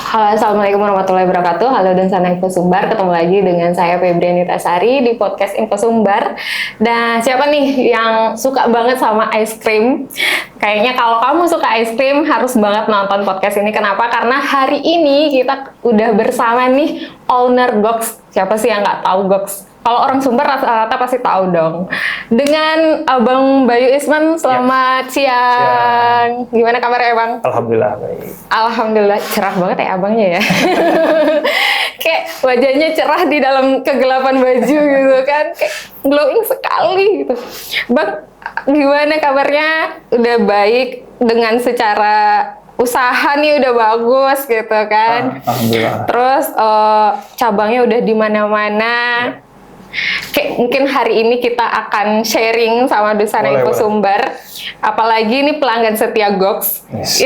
Halo, Assalamualaikum warahmatullahi wabarakatuh. Halo dan sana Info Sumbar. Ketemu lagi dengan saya Febriani Tasari di podcast Info Sumbar. Dan siapa nih yang suka banget sama ice cream? Kayaknya kalau kamu suka ice cream harus banget nonton podcast ini. Kenapa? Karena hari ini kita udah bersama nih owner Gox. Siapa sih yang nggak tahu Gox? Kalau orang Sumber rata-rata pasti tahu dong. Dengan Abang Bayu Isman, selamat siang. Gimana kabarnya Bang? Alhamdulillah baik. Alhamdulillah, cerah banget ya abangnya ya. Kayak wajahnya cerah di dalam kegelapan baju gitu kan. Kayak glowing sekali gitu. Bang, gimana kabarnya? Udah baik dengan secara usaha nih udah bagus gitu kan. Alhamdulillah. Terus cabangnya udah di mana-mana. Kayak mungkin hari ini kita akan sharing sama Dusana Info Sumber. Apalagi ini pelanggan setia Gox. Yes.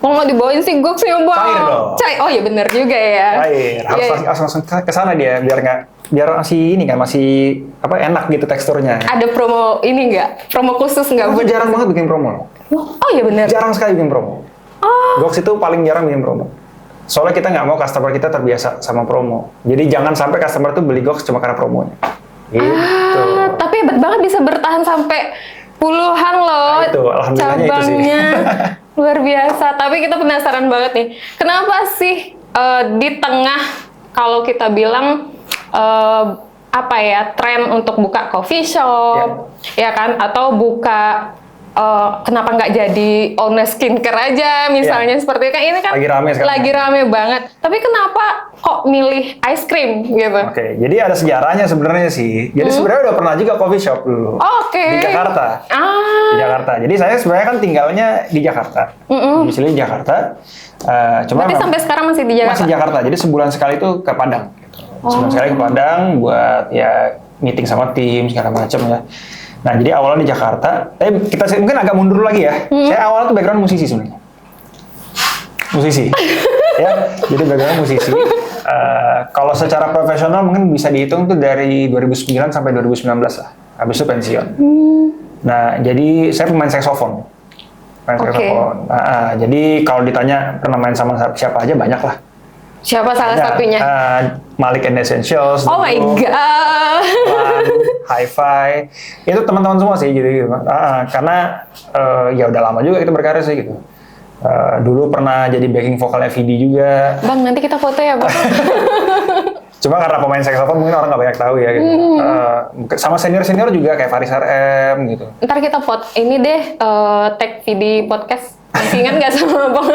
Mau dibawain sih Gox ya Bang? Cair dong. Cair. Oh ya benar juga ya. Cair. Harus langsung ke sana dia biar masih ini kan masih enak gitu teksturnya. Ada promo ini nggak? Promo khusus nggak? Aku jarang banget bikin promo. Oh ya benar. Jarang sekali bikin promo. Gox itu paling jarang bikin promo. Soalnya kita nggak mau customer kita terbiasa sama promo. Jadi jangan sampai customer tuh beli Gox cuma karena promonya. Gitu. Tapi hebat banget bisa bertahan sampai puluhan loh alhamdulillahnya cabangnya. Itu luar biasa. Tapi kita penasaran banget nih. Kenapa sih di tengah kalau kita bilang tren untuk buka coffee shop, ya kan? Atau buka kenapa nggak jadi owner skincare aja misalnya seperti itu kan ini kan lagi rame banget. Tapi kenapa kok milih ice cream gitu? Oke, jadi ada sejarahnya sebenarnya sih. Jadi sebenarnya udah pernah juga coffee shop dulu di Jakarta. Di Jakarta. Jadi saya sebenarnya kan tinggalnya di Jakarta. Misalnya di Jakarta. Cuma berarti sampai sekarang masih di Jakarta? Masih Jakarta. Jadi sebulan sekali itu ke Padang. Sebulan sekali ke Padang buat ya meeting sama tim segala macam ya. Nah, jadi awalnya di Jakarta, kita mungkin agak mundur lagi ya. Saya awalnya tuh background musisi sebenarnya. Musisi. Ya, jadi background musisi. Kalau secara profesional mungkin bisa dihitung tuh dari 2009 sampai 2019 lah. Habis itu pensiun. Nah, jadi saya pemain saksofon. Saksofon. Jadi kalau ditanya pernah main sama siapa aja, banyak lah. Siapa salah satunya? Malik and Essentials. Oh my God. Hi-Fi. Itu teman-teman semua sih gitu. Karena ya udah lama juga kita berkarya sih gitu. Dulu pernah jadi backing vokalnya Vidi juga. Bang, nanti kita foto ya Bang. Cuma karena pemain saksofon mungkin orang nggak banyak tahu ya gitu. Sama senior-senior juga kayak Faris RM gitu. Ntar kita foto ini deh, tag Vidi podcast. Masih ingat nggak sama Bang?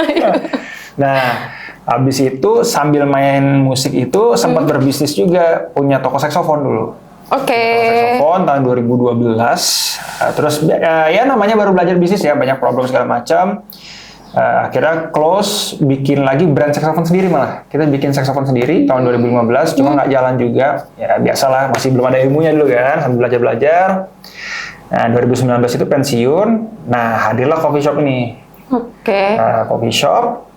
Nah, habis itu sambil main musik itu sempat berbisnis juga, punya toko saksofon dulu. Saksofon tahun 2012. Terus ya namanya baru belajar bisnis ya, banyak problem segala macam. Akhirnya close, bikin lagi brand saksofon sendiri malah. Kita bikin saksofon sendiri tahun 2015, cuma nggak jalan juga. Ya biasalah, masih belum ada ilmunya dulu kan, sambil belajar-belajar. Nah, 2019 itu pensiun. Nah, hadirlah coffee shop ini. Coffee shop.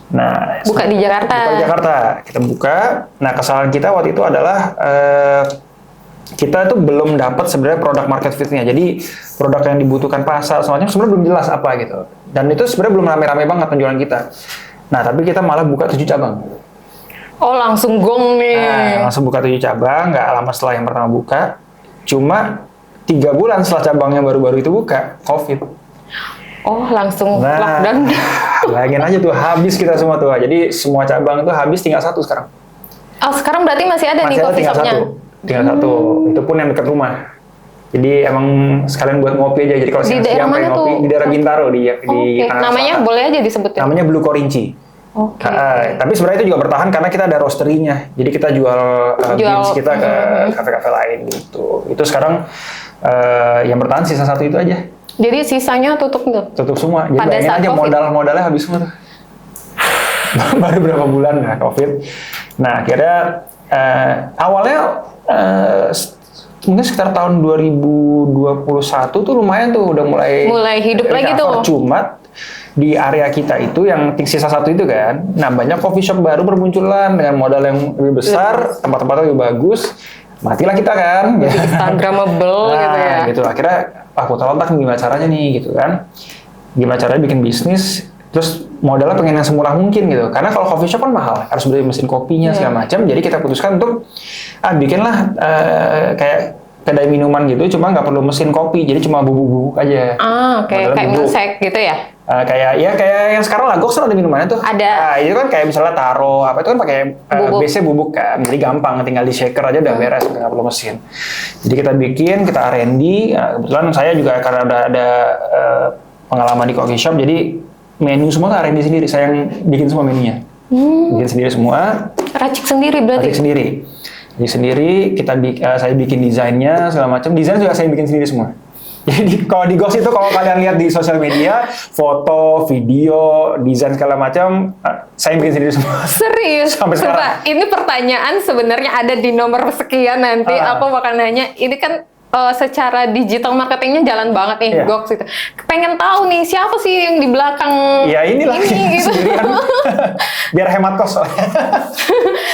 Nah, buka di Jakarta. Buka di Jakarta. Kita buka. Nah, kesalahan kita waktu itu adalah kita itu belum dapat sebenarnya produk market fit-nya. Jadi produk yang dibutuhkan pasar semacam sebenarnya belum jelas apa gitu. Dan itu sebenarnya belum rame-rame banget penjualan kita. Nah, tapi kita malah buka 7 cabang. Oh, langsung gong nih. Nah, langsung buka 7 cabang, nggak lama setelah yang pertama buka. Cuma 3 bulan setelah cabang yang baru-baru itu buka, COVID. Oh, langsung lockdown. Bayangin aja tuh, habis kita semua tuh. Jadi semua cabang itu habis, tinggal 1 sekarang. Oh, sekarang berarti masih ada nih coffee shop-nya? Tinggal 1. Itu pun yang dekat rumah. Jadi emang sekalian buat ngopi aja. Jadi kalau siang pengen ngopi di daerah Bintaro di namanya Selatan. Boleh aja disebutin. Namanya Blue Korinci. Tapi sebenarnya itu juga bertahan karena kita ada roasterinya. Jadi kita jual beans kita ke kafe-kafe lain gitu. Itu sekarang yang bertahan sisa 1 itu aja. Jadi sisanya tutup nggak? Tutup semua. Jadi bayangin aja modalnya habis semua tuh. Baru berapa bulan COVID. Nah, akhirnya awalnya mungkin sekitar tahun 2021 tuh lumayan tuh udah mulai hidup lagi tuh. Cuma di area kita itu yang sisa 1 itu kan, nah banyak coffee shop baru bermunculan dengan modal yang lebih besar, tempat-tempatnya lebih bagus. Matilah kita kan. Jadi Instagramable gitu ya. Gitu. Akhirnya aku tahu gimana caranya nih gitu kan. Gimana caranya bikin bisnis Terus modalnya pengen yang semurah mungkin gitu. Karena kalau coffee shop kan mahal, harus beli mesin kopinya segala macam. Jadi kita putuskan untuk bikinlah kayak kedai minuman gitu, cuma nggak perlu mesin kopi, jadi cuma bubuk-bubuk aja. Oke. Kayak milkshake gitu ya? Kayak yang sekarang lah, Gox kan ada minumannya tuh. Ada. Itu kan kayak misalnya taro apa itu kan pakai biasanya bubuk kan, jadi gampang, tinggal di shaker aja udah beres, nggak perlu mesin. Jadi kita bikin, kita R&D. Kebetulan saya juga karena ada pengalaman di coffee shop, jadi menu semua kan R&D sendiri, saya yang bikin semua menunya. Bikin sendiri semua. Racik sendiri berarti? Racik sendiri. Jadi sendiri, saya bikin desainnya, segala macam. Desain juga saya bikin sendiri semua. Jadi kalau di Gox itu, kalau kalian lihat di sosial media, foto, video, desain segala macam, saya bikin sendiri semua. Serius? Sampai sekarang. Ini pertanyaan sebenarnya ada di nomor sekian nanti. Aku bakal nanya, ini kan secara digital marketingnya jalan banget nih, Gox itu. Pengen tahu nih siapa sih yang di belakang inilah ini gitu. Sendirian. Biar hemat kos.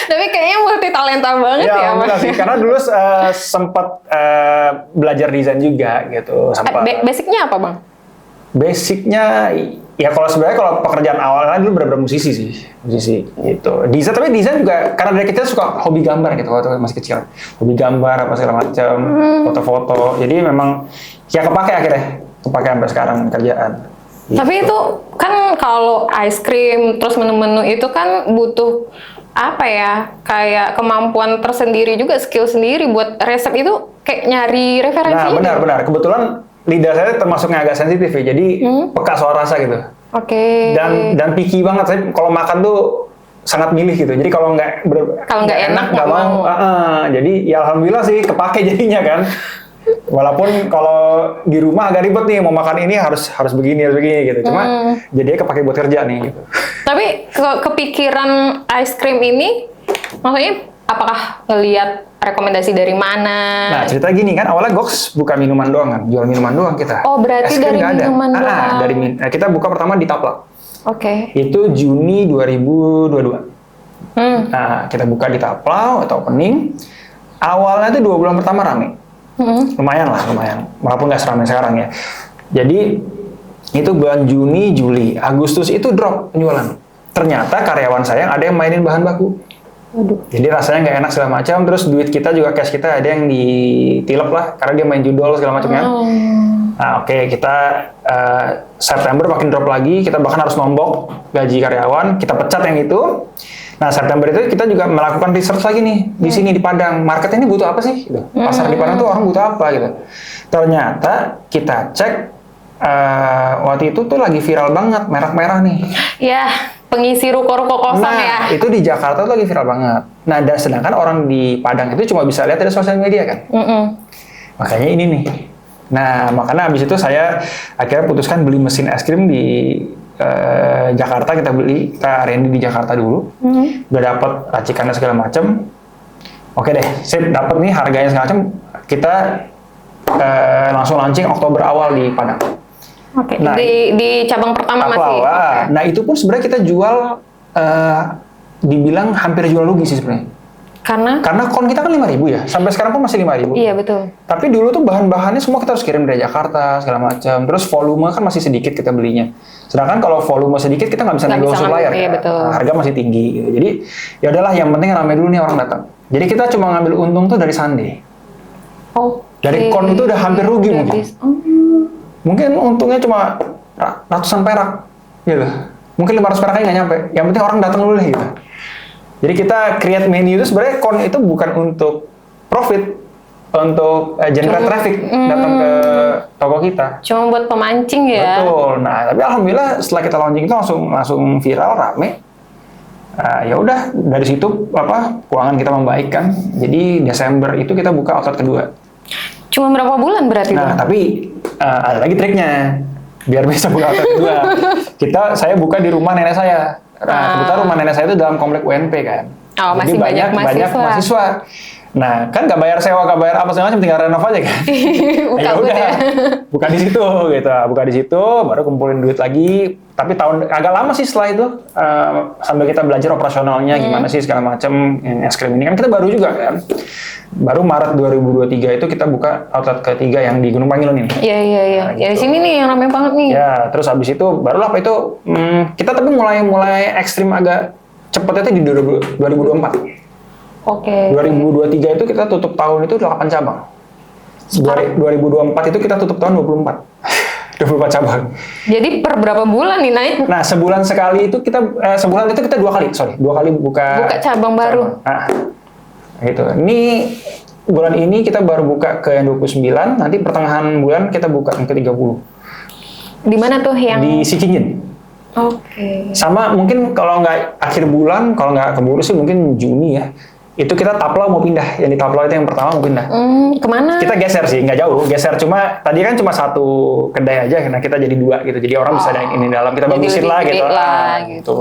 Tapi kayaknya multi talenta banget ya, Mas. Karena dulu sempat belajar desain juga gitu. Basicnya apa, Bang? Basicnya ya kalau pekerjaan awalnya dulu benar-benar musisi gitu. Tapi desain juga karena dari kecil suka hobi gambar gitu waktu masih kecil. Hobi gambar apa segala macam, foto-foto. Jadi memang ya kepake sampai sekarang kerjaan. Gitu. Tapi itu kan kalau ice cream terus menu-menu itu kan butuh apa ya, kayak kemampuan tersendiri juga, skill sendiri buat resep itu, kayak nyari referensi. Nah, benar. Kebetulan lidah saya termasuknya agak sensitif ya, jadi peka soal rasa gitu. Oke. Dan picky banget, saya kalau makan tuh sangat milih gitu. Jadi kalau nggak enak nggak mau. Jadi ya alhamdulillah sih kepake jadinya kan. Walaupun kalau di rumah agak ribet nih, mau makan ini harus begini gitu. Cuma jadinya kepake buat kerja nih gitu. Tapi kepikiran ice cream ini, maksudnya apakah ngelihat rekomendasi dari mana? Nah, cerita gini kan, awalnya Gox buka minuman doang kan, jual minuman doang kita. Oh, berarti dari minuman doang. Kita buka pertama di Tapla. Oke. Itu Juni 2022. Nah, kita buka di Tapla atau opening. Awalnya tuh 2 bulan pertama rame. Lumayan. Walaupun nggak seramai sekarang ya. Jadi, itu bulan Juni, Juli, Agustus itu drop penjualan. Ternyata karyawan saya ada yang mainin bahan baku. Aduh. Jadi rasanya nggak enak segala macam, terus duit kita juga, cash kita ada yang ditilep lah, karena dia main judol segala macam kan. Nah kita September makin drop lagi, kita bahkan harus nombok gaji karyawan, kita pecat yang itu. Nah September itu kita juga melakukan research lagi nih, di sini di Padang, market ini butuh apa sih? Gitu. Pasar di Padang tuh orang butuh apa gitu. Ternyata kita cek, waktu itu tuh lagi viral banget, merek merah nih. Ya, pengisi ruko-ruko kosong ya. Itu di Jakarta tuh lagi viral banget. Nah, dan sedangkan orang di Padang itu cuma bisa lihat dari sosial media kan. Makanya ini nih. Nah, makanya abis itu saya akhirnya putuskan beli mesin es krim di Jakarta. Kita R&D di Jakarta dulu. Udah dapat racikannya segala macam. Oke deh, sip, dapat nih harganya segala macam. Kita langsung launching Oktober awal di Padang. Oke, nah, di cabang pertama masih. Nah itu pun sebenarnya kita jual, dibilang hampir jual rugi sih sebenarnya. Karena kon kita kan 5.000 ya, sampai sekarang pun masih 5.000. Iya betul. Tapi dulu tuh bahan-bahannya semua kita harus kirim dari Jakarta segala macam. Terus volume kan masih sedikit kita belinya. Sedangkan kalau volume sedikit kita nggak bisa nego supplier. Iya, betul. Nah, harga masih tinggi. Gitu. Jadi ya udahlah, yang penting ramai dulu nih orang datang. Jadi kita cuma ngambil untung tuh dari Sunday. Dari kon itu udah hampir rugi mungkin. Mungkin untungnya cuma ratusan perak, gitu. Mungkin 500 perak aja nggak nyampe. Yang penting orang datang dulu deh, gitu. Jadi kita create menu itu sebenarnya kon itu bukan untuk profit, untuk generate traffic datang ke toko kita. Cuma buat pemancing ya. Betul. Nah, tapi alhamdulillah setelah kita launching itu langsung viral, rame. Ya udah, dari situ keuangan kita membaikkan. Jadi Desember itu kita buka outlet kedua. Cuma berapa bulan berarti? Nah, tapi ada lagi triknya biar bisa buka outlet kedua. Saya buka di rumah nenek saya. Nah, kebetulan rumah nenek saya itu dalam komplek UNP kan. Jadi masih banyak mahasiswa. Nah, kan nggak bayar sewa, nggak bayar apa segala macam, tinggal renov aja kan. Buka Ya but udah, ya. buka di situ gitu, buka di situ, baru kumpulin duit lagi. Tapi agak lama sih setelah itu, sambil kita belajar operasionalnya gimana sih segala macam. Es krim ini kan kita baru juga kan. Baru Maret 2023 itu kita buka outlet ketiga yang di Gunung Pangilun ini. Iya. Nah, Ya di gitu. sini nih yang ramai banget nih. Ya, terus habis itu barulah apa itu kita tapi mulai ekstrim agak cepet itu di 2024. Oke. 2023 itu kita tutup tahun itu 8 cabang. 2024 itu kita tutup tahun 24. 24 cabang. Jadi per berapa bulan nih naik? Nah, sebulan sekali itu sebulan itu kita dua kali buka Cabang baru. Nah, gitu. Ini bulan ini kita baru buka ke yang 29, nanti pertengahan bulan kita buka yang ke 30. Di mana tuh yang? Di Sikingin. Oke. Sama mungkin kalau nggak akhir bulan, kalau nggak keburu sih mungkin Juni ya. Itu kita Taplau mau pindah. Yang di Taplau itu yang pertama mau pindah. Kemana? Kita geser sih, nggak jauh. Geser cuma tadi kan cuma satu kedai aja, karena kita jadi dua gitu. Jadi orang bisa ada ini dalam, kita Jadi bagusin lebih lah gede gitu. lah, gitu.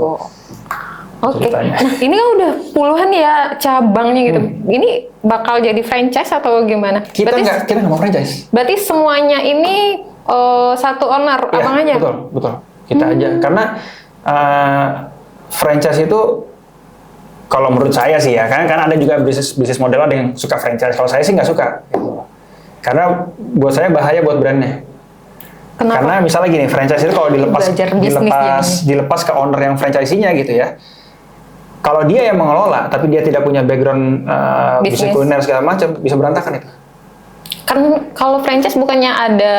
Oke. Ceritanya. Nah, ini kan udah puluhan ya cabangnya gitu. Ini bakal jadi franchise atau gimana? Kita nggak mau franchise. Berarti semuanya ini satu owner, Iya, abang aja? Betul. Kita aja. Karena franchise itu kalau menurut saya sih ya, kan ada juga bisnis model ada yang suka franchise. Kalau saya sih nggak suka. Gitu. Karena buat saya bahaya buat brandnya. Kenapa? Karena misalnya gini, franchise itu kalau dilepas ke owner yang franchisee-nya gitu ya. Kalau dia yang mengelola, tapi dia tidak punya background bisnis kuliner segala macam, bisa berantakan itu. Kan kalau franchise bukannya ada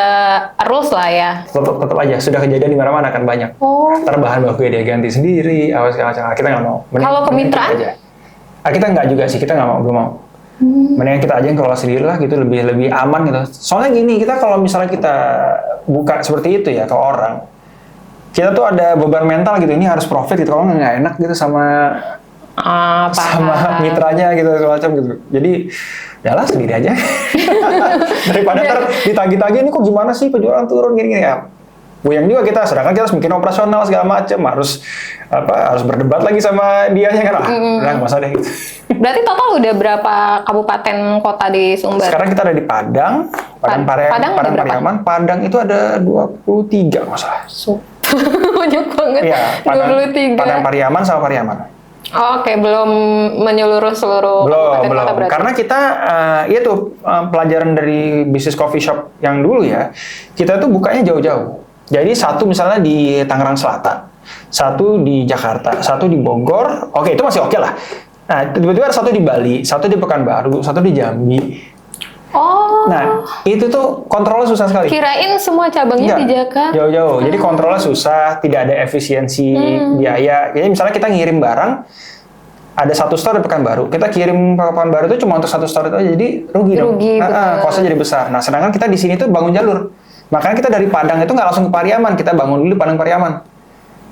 rules lah ya? Tetap aja, sudah kejadian di mana-mana kan banyak. Ntar bahan baku dia ganti sendiri, segala macam. Kita nggak mau. Kalau kemitraan? Kita nggak juga sih, kita belum mau. Mendingan kita aja yang kelola sendiri lah gitu, lebih aman gitu. Soalnya gini, kita kalau misalnya kita buka seperti itu ya ke orang, kita tuh ada beban mental gitu, ini harus profit gitu, kalau nggak enak gitu sama mitranya gitu segala macam gitu. Jadi yalah sendiri aja. Daripada ntar ditagi-tagi ini kok gimana sih penjualan turun gini ya. Buyang juga kita, sedangkan kita harus bikin operasional segala macam, harus berdebat lagi sama dianya kan. Nggak masalah deh gitu. Berarti total udah berapa kabupaten kota di Sumber? Sekarang kita ada di Padang Pariaman. Padang itu ada 23 masalah. Banyak banget. Iya, 23. Padang Pariaman sama Pariaman. Oke, belum menyeluruh seluruh kabupaten kota berarti. Karena kita pelajaran dari bisnis coffee shop yang dulu ya, kita tuh bukanya jauh-jauh. Jadi satu misalnya di Tangerang Selatan, satu di Jakarta, satu di Bogor. Oke, itu masih oke lah. Nah, tiba-tiba ada satu di Bali, satu di Pekanbaru, satu di Jambi. Nah, itu tuh kontrolnya susah sekali. Kirain semua cabangnya di Jakarta. Jauh-jauh. Jadi kontrolnya susah, tidak ada efisiensi biaya. Jadi misalnya kita ngirim barang, ada satu store di Pekanbaru, kita kirim ke Pekanbaru itu cuma untuk satu store itu aja, jadi rugi dong. Kosnya jadi besar. Nah, sedangkan kita di sini tuh bangun jalur. Makanya kita dari Padang itu nggak langsung ke Pariaman, kita bangun dulu Padang Pariaman.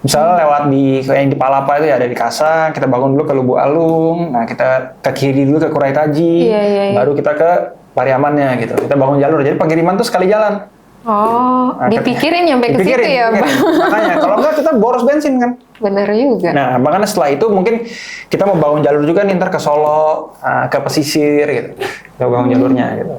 Misalnya lewat yang di Palapa itu ya ada di Kasang, kita bangun dulu ke Lubu Alung, nah kita ke kiri dulu ke Kurai Taji, baru kita ke Pariamannya gitu. Kita bangun jalur, jadi pengiriman tuh sekali jalan. Nah, dipikirin nyampe ke situ ya, Bang. Makanya, kalau enggak kita boros bensin kan. Bener juga. Nah, makanya setelah itu mungkin kita mau bangun jalur juga nih, ntar ke Solo, ke pesisir gitu. Kita bangun jalurnya gitu.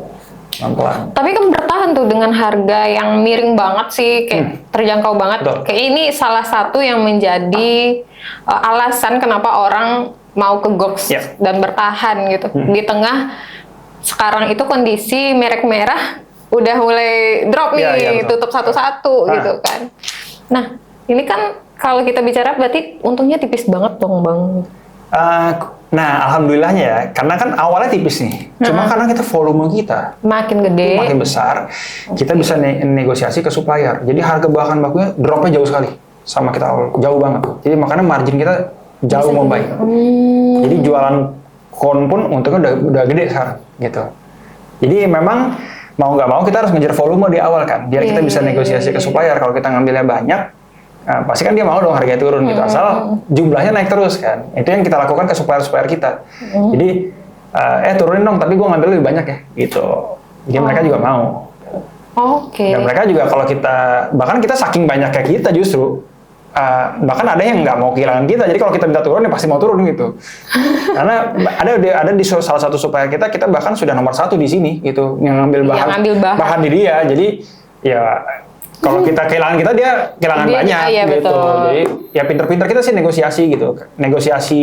Pelan-pelan. Tapi kan bertahan tuh dengan harga yang miring banget sih, kayak terjangkau banget. Betul. Kayak ini salah satu yang menjadi alasan kenapa orang mau ke Gox dan bertahan gitu. Di tengah sekarang itu kondisi merek merah udah mulai drop nih, tutup satu-satu gitu kan. Nah, ini kan kalau kita bicara berarti untungnya tipis banget dong, Bang. Nah, alhamdulillahnya ya, karena kan awalnya tipis nih. Cuma karena kita volume kita makin gede, makin besar, kita bisa negosiasi ke supplier. Jadi harga bahan bakunya dropnya jauh sekali sama kita awal, jauh banget. Jadi makanya margin kita jauh membaik. Jadi jualan kon pun untungnya udah gede sekarang gitu. Jadi memang mau nggak mau kita harus ngejar volume di awal kan, biar kita bisa negosiasi ke supplier. Kalau kita ngambilnya banyak, pasti kan dia mau dong harganya turun gitu, asal jumlahnya naik terus kan. Itu yang kita lakukan ke supplier kita. Jadi turunin dong, tapi gue ngambil lebih banyak ya gitu. Jadi mereka juga mau. Dan mereka juga kalau kita, bahkan kita saking banyaknya kita justru bahkan ada yang nggak mau kehilangan kita, jadi kalau kita minta turun ya pasti mau turun gitu. Karena ada di salah satu supplier kita bahkan sudah nomor 1 di sini gitu, yang ngambil bahan di dia. Jadi ya kalau kita kehilangan kita, dia kehilangan banyak iya, gitu. Betul. Jadi ya pinter-pinter kita sih negosiasi gitu, negosiasi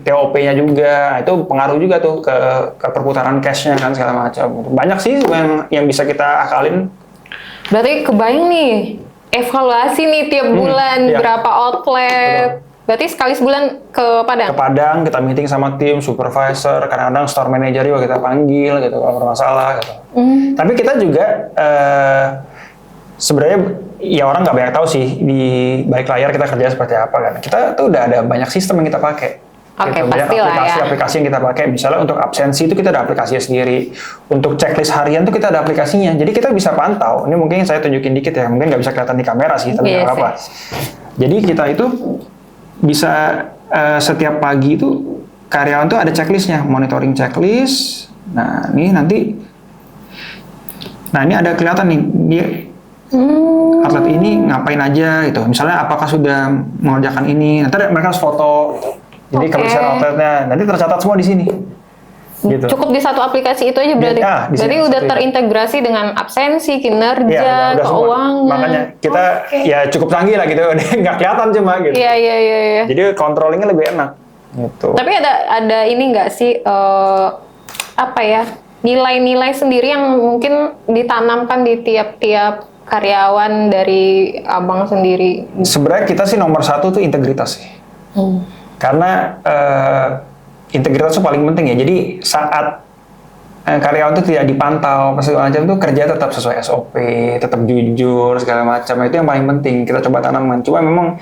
TOP-nya juga, itu pengaruh juga tuh ke perputaran cash-nya kan segala macam. Banyak sih yang bisa kita akalin. Berarti kebayang nih, evaluasi nih tiap bulan berapa outlet. Betul. Berarti sekali sebulan ke Padang? Ke Padang, kita meeting sama tim, supervisor, kadang-kadang store manager juga kita panggil gitu kalau bermasalah gitu. Tapi kita juga sebenarnya ya orang nggak banyak tahu sih di balik layar kita kerja seperti apa kan. Kita tuh udah ada banyak sistem yang kita pakai. Oke, banyak aplikasi yang kita pakai. Misalnya untuk absensi itu kita ada aplikasinya sendiri. Untuk checklist harian itu kita ada aplikasinya. Jadi kita bisa pantau. Ini mungkin saya tunjukin dikit ya. Mungkin nggak bisa kelihatan di kamera sih, tapi nggak apa-apa. Jadi kita itu bisa setiap pagi itu karyawan tuh ada checklistnya, monitoring checklist. Nah ini nanti, ini ada kelihatan nih dia atlet ini ngapain aja gitu. Misalnya apakah sudah mengerjakan ini. Nanti mereka harus foto. Jadi kebersihan outletnya nanti tercatat semua di sini. Gitu. Cukup di satu aplikasi itu aja berarti. Berarti udah terintegrasi dengan absensi, kinerja, keuangan. Makanya kita ya cukup canggih lah gitu. Nggak kelihatan cuma gitu. Iya. Jadi controllingnya lebih enak. Gitu. Tapi ada ini nggak sih nilai-nilai sendiri yang mungkin ditanamkan di tiap-tiap karyawan dari abang sendiri? Sebenarnya kita sih nomor 1 tuh integritas sih. Karena integritas itu paling penting ya. Jadi saat karyawan itu tidak dipantau, segala macam itu kerja tetap sesuai SOP, tetap jujur segala macam. Itu yang paling penting kita coba tanamkan. Cuma memang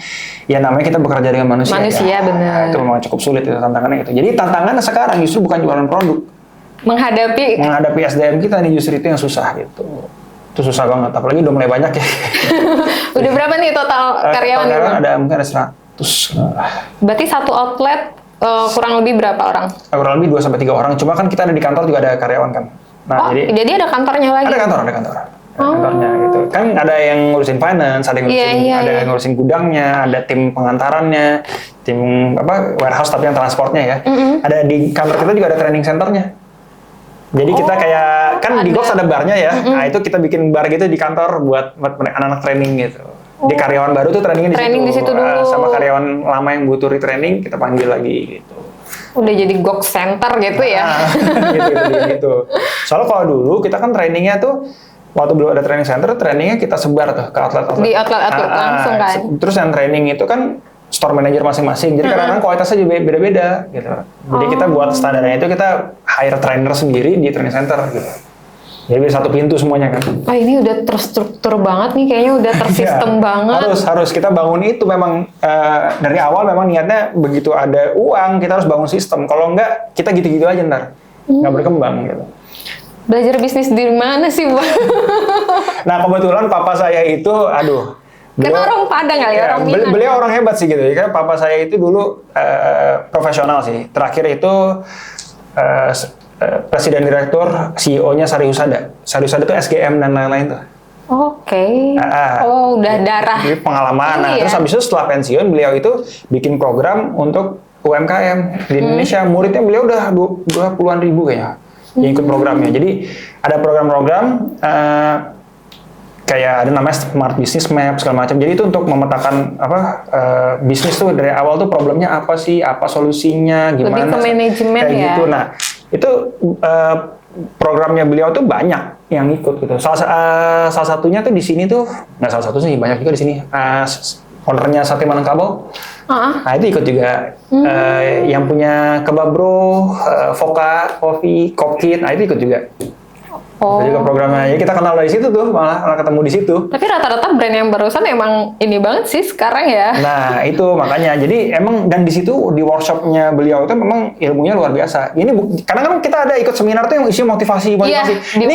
ya namanya kita bekerja dengan manusia. Ya. Benar. Itu memang cukup sulit itu tantangannya itu. Jadi tantangannya sekarang justru bukan jualan produk. Menghadapi SDM kita nih justru itu yang susah gitu. Itu susah banget. Apalagi udah mulai banyak ya. Udah berapa nih total karyawan? Mungkin ada 100. Berarti satu outlet kurang lebih berapa orang? Kurang lebih 2-3 orang. Cuma kan kita ada di kantor juga ada karyawan kan. Nah, jadi ada kantornya lagi? Ada kantor. Kantornya gitu. Kan ada yang ngurusin finance, ada yang ngurusin gudangnya, ada tim pengantarannya, tim warehouse tapi yang transportnya ya. Ada di kantor kita juga ada training centernya. Jadi kita kayak kan di Gox ada barnya ya. Nah, itu kita bikin bar gitu di kantor buat anak-anak training gitu. Di karyawan baru tuh trainingnya di situ dulu. Sama karyawan lama yang butuh retraining kita panggil lagi gitu. Udah jadi Gox Center gitu ya. gitu. Soalnya kalau dulu kita kan trainingnya tuh waktu belum ada training center, trainingnya kita sebar tuh ke outlet-outlet. Di outlet langsung kan. Terus yang training itu kan store manager masing-masing. Jadi kadang-kadang kualitasnya juga beda-beda gitu. Jadi kita buat standarnya itu kita hire trainer sendiri di training center gitu. Jadi satu pintu semuanya kan. Ini udah terstruktur banget nih, kayaknya udah tersistem banget. Harus kita bangun itu memang dari awal memang niatnya begitu ada uang kita harus bangun sistem. Kalau enggak kita gitu-gitu aja ntar nggak berkembang gitu. Belajar bisnis di mana sih, Bang? Nah kebetulan papa saya itu, Karena orang Padang kali ya, orang Minang. Beliau orang hebat sih gitu. Karena papa saya itu dulu profesional sih. Terakhir itu Presiden Direktur, CEO-nya Sari Husada. Sari Husada itu SGM dan lain-lain tuh. Oke. Udah darah. Jadi pengalaman. Terus habis itu setelah pensiun, beliau itu bikin program untuk UMKM di Indonesia. Muridnya beliau udah 20-an ribu kayaknya yang ikut programnya. Jadi ada program-program kayak ada namanya Smart Business Map segala macam. Jadi itu untuk memetakan bisnis tuh dari awal tuh problemnya apa sih, apa solusinya, gimana. Lebih ke manajemen kayak ya. Gitu. Nah, itu programnya beliau tuh banyak yang ikut gitu. Salah satunya tuh di sini tuh, nggak salah satu sih, banyak juga di sini. Ownernya Sate Minangkabau. Nah itu ikut juga. Yang punya Kebabro, Voka, Coffee, Kopkit, nah itu ikut juga. Itu juga programnya. Jadi kita kenal dari situ tuh, malah ketemu di situ. Tapi rata-rata brand yang barusan emang ini banget sih sekarang ya. Nah itu makanya. Jadi emang dan di situ di workshopnya beliau itu memang ilmunya luar biasa. Ini karena kan kita ada ikut seminar tuh yang isinya motivasi. Iya, ini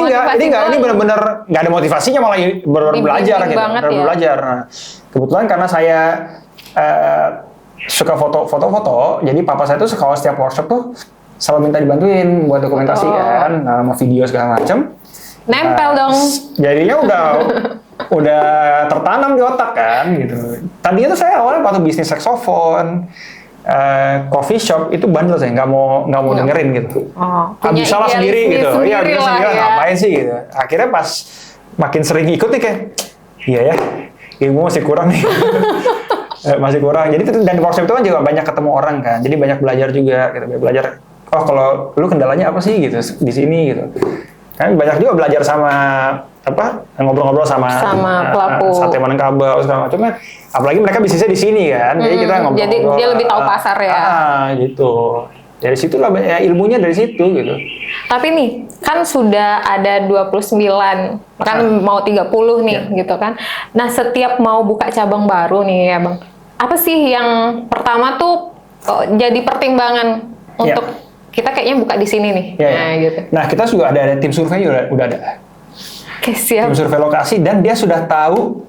benar-benar nggak ada motivasinya, malah belajar gitu. Belajar. Nah, kebetulan karena saya suka foto-foto, jadi papa saya tuh kalau setiap workshop tuh selalu minta dibantuin buat dokumentasi kan, sama video segala macam. Nempel dong. Jadinya udah udah tertanam di otak kan gitu. Tadinya tuh saya awalnya waktu bisnis saksofon, coffee shop itu bandel saya nggak mau dengerin gitu. Habis salah sendiri gitu. Iya, bisa sendiri ya. ngapain sih gitu. Akhirnya pas makin sering ikut nih kayak, iya ya, ilmu masih kurang nih. Masih kurang. Jadi dan workshop itu kan juga banyak ketemu orang kan. Jadi banyak belajar juga gitu. Belajar, oh kalau lu kendalanya apa sih gitu di sini gitu. Kan banyak juga belajar sama ngobrol-ngobrol sama pelaku sate Minangkabau segala macam kan. Apalagi mereka bisnisnya di sini kan. Jadi kita ngobrol. Jadi dia lebih tahu pasar ya. Gitu. Dari situlah ya, ilmunya dari situ gitu. Tapi nih, kan sudah ada 29, kan mau 30 nih gitu kan. Nah, setiap mau buka cabang baru nih ya Bang, apa sih yang pertama tuh jadi pertimbangan untuk kita kayaknya buka di sini nih? Gitu. Nah, kita juga ada tim survei udah ada. Oke, siap. Tim survei lokasi dan dia sudah tahu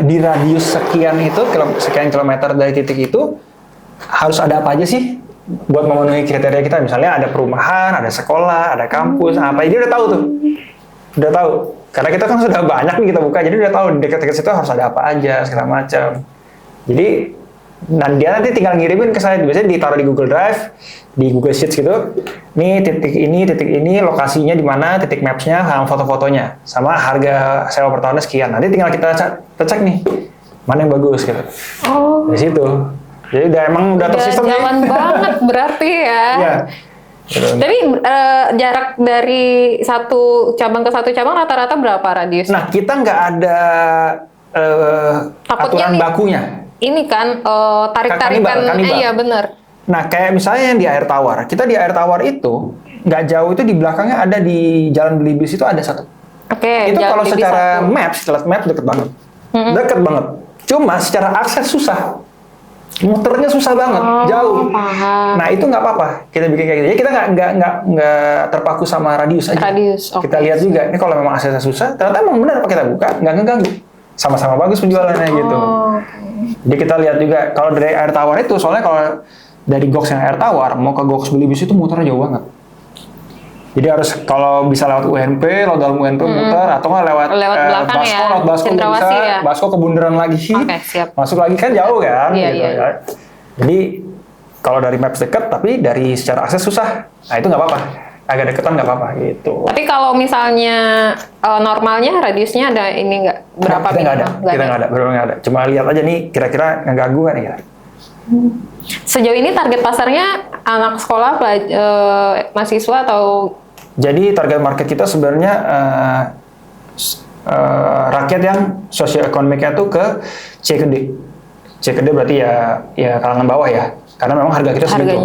di radius sekian kilometer dari titik itu harus ada apa aja sih buat memenuhi kriteria kita. Misalnya ada perumahan, ada sekolah, ada kampus, apa dia udah tahu tuh. Udah tahu. Karena kita kan sudah banyak nih kita buka, jadi udah tahu di dekat-dekat situ harus ada apa aja, segala macam. Jadi dan dia nanti tinggal ngirimin ke saya, biasanya ditaruh di Google Drive, di Google Sheets gitu. Nih titik ini, lokasinya di mana, titik maps-nya, sama foto-fotonya, sama harga sewa per tahunnya sekian. Nanti tinggal kita cek nih, mana yang bagus gitu. Dari situ. Jadi emang udah tersistem jalan banget berarti ya. Iya. Tapi jarak dari satu cabang ke satu cabang rata-rata berapa radius? Nah, kita nggak ada aturan bakunya. Ini kan tarik-tarikan, iya benar. Nah, kayak misalnya yang di Air Tawar. Kita di Air Tawar itu, nggak jauh itu di belakangnya ada di Jalan Belibis itu ada satu. Oke, itu kalau secara maps deket banget. Deket banget. Cuma secara akses susah. Muternya susah banget, jauh. Paham. Nah, itu nggak apa-apa. Kita bikin kayak gitu. Jadi kita nggak terpaku sama radius aja. Kita lihat juga. Ini kalau memang aksesnya susah, ternyata memang benar apa kita buka, nggak ngeganggu. Sama-sama bagus penjualannya gitu. Jadi kita lihat juga kalau dari Air Tawar itu, soalnya kalau dari Goks yang Air Tawar mau ke Goks Belibis itu muternya jauh banget. Jadi harus kalau bisa lewat UNP, lewat dalam UNP muter, atau nggak lewat belakang Basko, ya, lewat Basko bisa, ya? Basko ke bundaran lagi, siap. Masuk lagi kan jauh kan, Iya. Ya. Jadi kalau dari maps dekat, tapi dari secara akses susah, nah itu nggak apa-apa, agak deketan nggak apa-apa gitu. Tapi kalau misalnya normalnya radiusnya ada ini nggak berapa? Kita nggak ada, benar nggak ada. Cuma lihat aja nih, kira-kira ngeganggu kan ya. Sejauh ini target pasarnya anak sekolah, mahasiswa atau? Jadi target market kita sebenarnya rakyat yang sosioekonomiknya tuh ke C gede. C gede berarti ya kalangan bawah ya. Karena memang harga kita segitu.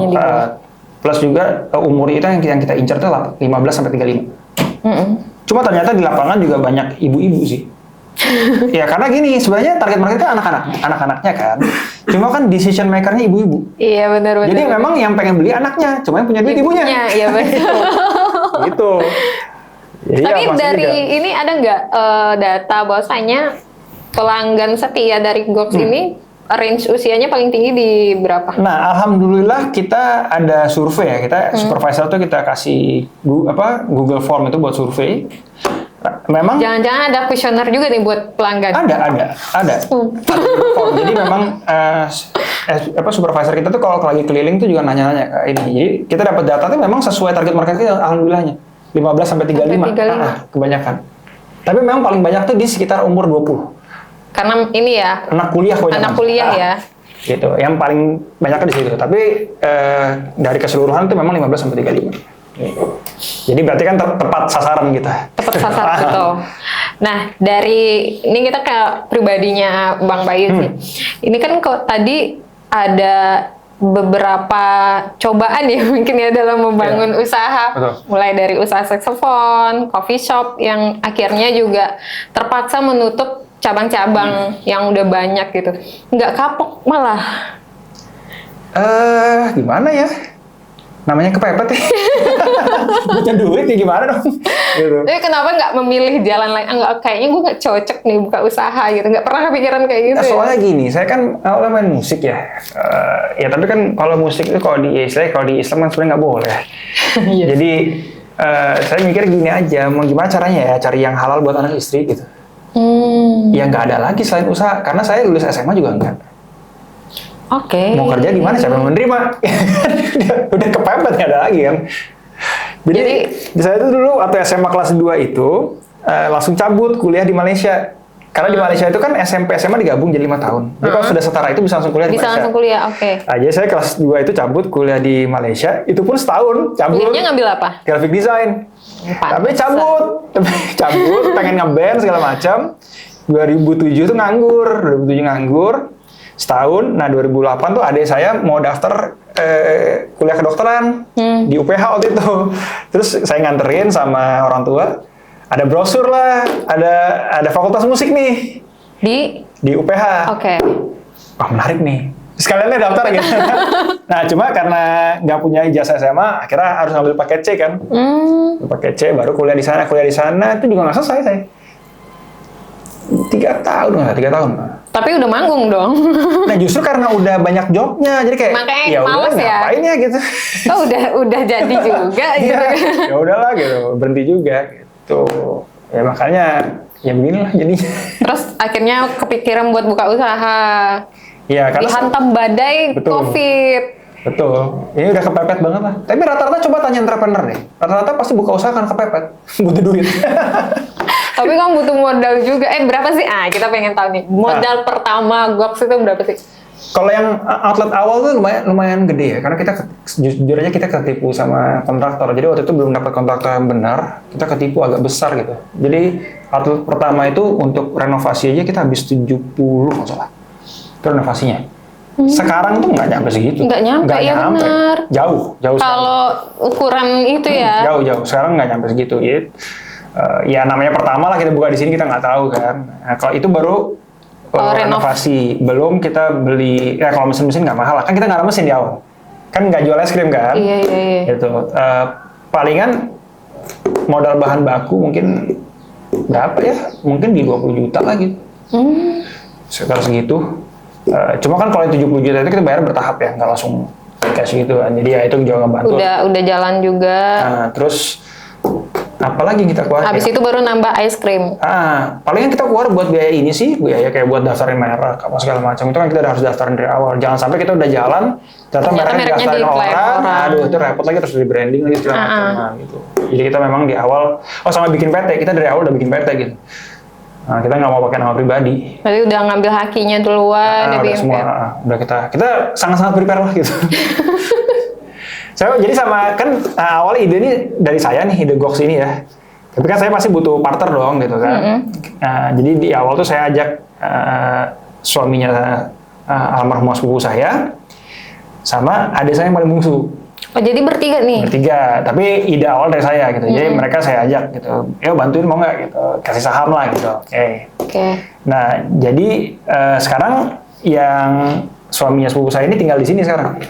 Plus juga umur itu yang kita incar tuh 15 sampai 35. Cuma ternyata di lapangan juga banyak ibu-ibu sih. Ya karena gini, sebenarnya target market itu anak-anaknya kan. Cuma kan decision maker-nya ibu-ibu. Iya benar. Jadi memang yang pengen beli anaknya, cuma yang punya duit ibunya. Iya benar. Gitu. Jadi tapi dari ini ada nggak data bahwasanya pelanggan setia dari Goks ini range usianya paling tinggi di berapa? Nah, alhamdulillah kita ada survei ya. Kita supervisor tuh kita kasih Google Form itu buat survei. Memang jangan-jangan ada kuesioner juga nih buat pelanggan. Ada. Jadi memang supervisor kita tuh kalau lagi keliling tuh juga nanya-nanya ke ini. Jadi kita dapat data tuh memang sesuai target market kita alhamdulillahnya. 15 sampai 35. Kebanyakan. Tapi memang paling banyak tuh di sekitar umur 20. Karena ini ya. Anak kuliah ya. Gitu. Yang paling banyaknya di situ. Tapi dari keseluruhan tuh memang 15 sampai 35. Jadi berarti kan tepat sasaran kita. Tepat sasaran betul. Nah, dari ini kita ke pribadinya Bang Bayu sih. Ini kan kok tadi ada beberapa cobaan ya mungkin ya dalam membangun usaha. Betul. Mulai dari usaha saksofon, coffee shop yang akhirnya juga terpaksa menutup cabang-cabang yang udah banyak gitu. Nggak kapok malah. Gimana ya? Namanya kepepet ya. Punya duit ya gimana dong? Gitu. Tapi kenapa nggak memilih jalan lain? Kayaknya gue nggak cocok nih buka usaha gitu. Nggak pernah kepikiran kayak gitu. Soalnya gini, saya kan awalnya main musik ya. Ya tapi kan kalau musik itu kalau di Islam kan sebenarnya nggak boleh. Jadi saya mikir gini aja, mau gimana caranya ya cari yang halal buat anak istri gitu. Ya nggak ada lagi selain usaha, karena saya lulus SMA juga enggak. Oke. Mau kerja di mana, siapa yang menerima? udah kepepet, nggak ada lagi kan. Jadi saya itu dulu waktu SMA kelas 2 itu langsung cabut kuliah di Malaysia. Karena di Malaysia itu kan SMP SMA digabung jadi 5 tahun. Jadi kalau sudah setara itu bisa langsung kuliah di Malaysia. Bisa langsung kuliah, oke. Nah, jadi saya kelas 2 itu cabut kuliah di Malaysia, itu pun setahun cabut. Kuliahnya ngambil apa? Graphic design. Tapi cabut, pengen ngeband segala macam. 2007 tuh nganggur, setahun. Nah 2008 tuh adik saya mau daftar kuliah kedokteran di UPH waktu itu. Terus saya nganterin sama orang tua. Ada brosur lah, ada fakultas musik nih di UPH. Oke. Wah menarik nih. Sekalian daftar gitu. Nah cuma karena nggak punya ijazah SMA, akhirnya harus ngambil paket C kan. Paket C baru kuliah di sana itu juga nggak selesai saya. 3 tahun. Tapi udah manggung dong. Nah justru karena udah banyak jobnya, jadi kayak makanya ya udah males ya. ngapain ya gitu. Oh udah jadi juga gitu. Ya udahlah gitu, berhenti juga gitu. Ya makanya ya beginilah jadinya. Terus akhirnya kepikiran buat buka usaha. Ya karena dihantam badai COVID. Betul. Ini udah kepepet banget lah. Tapi rata-rata coba tanya entrepreneur deh. Rata-rata pasti buka usaha kan kepepet, butuh duit. Tapi kamu butuh modal juga. Berapa sih? Kita pengen tahu nih. Modal pertama Gox itu berapa sih? Kalau yang outlet awal tuh lumayan gede ya, karena kita jujur aja kita ketipu sama kontraktor. Jadi waktu itu belum dapat kontraktor yang benar, kita ketipu agak besar gitu. Jadi outlet pertama itu untuk renovasi aja kita habis 70 nggak salah. Itu renovasinya. Sekarang tuh nggak nyampe segitu. Nggak nyampe, ya benar. Jauh. Kalau ukuran itu ya. Jauh. Sekarang nggak nyampe segitu. Ya namanya pertama lah kita buka di sini kita nggak tahu kan. Nah, kalau itu baru renovasi. Belum kita beli, ya kalau mesin-mesin nggak mahal lah. Kan kita nggak ada mesin di awal. Kan nggak jual es krim kan. Iya. Gitu. Palingan modal bahan baku mungkin berapa ya? Mungkin di 20 juta lah gitu. Sekitar segitu. Cuma kan kalau 70 juta itu kita bayar bertahap ya, nggak langsung cash gitu kan. Jadi ya itu juga ngebantu. Udah jalan juga. Nah, terus apalagi kita keluar? Habis itu baru nambah ice cream. Palingan kita keluar buat biaya ini sih, biaya kayak buat daftarin merek apa segala macam. Itu kan kita udah harus daftarin dari awal. Jangan sampai kita udah jalan, ternyata mereknya didaftarin orang. Aduh, itu repot lagi terus di branding lagi segala macam gitu. Jadi kita memang di awal, sama bikin PT, kita dari awal udah bikin PT gitu. Nah, kita nggak mau pakai nama pribadi. Berarti udah ngambil hakinya duluan. Udah semua, udah kita sangat-sangat prepare lah gitu. Jadi sama kan awalnya ide ini dari saya nih, ide Gox ini ya. Tapi kan saya pasti butuh partner dong gitu kan. Jadi di awal tuh saya ajak suaminya almarhum sepupu saya sama adik saya yang paling bungsu. Oh jadi bertiga nih? Bertiga, tapi ide awal dari saya gitu. Jadi mereka saya ajak gitu, yuk bantuin mau nggak gitu, kasih saham lah gitu. Oke. Nah jadi sekarang yang suaminya sepupu saya ini tinggal di sini sekarang.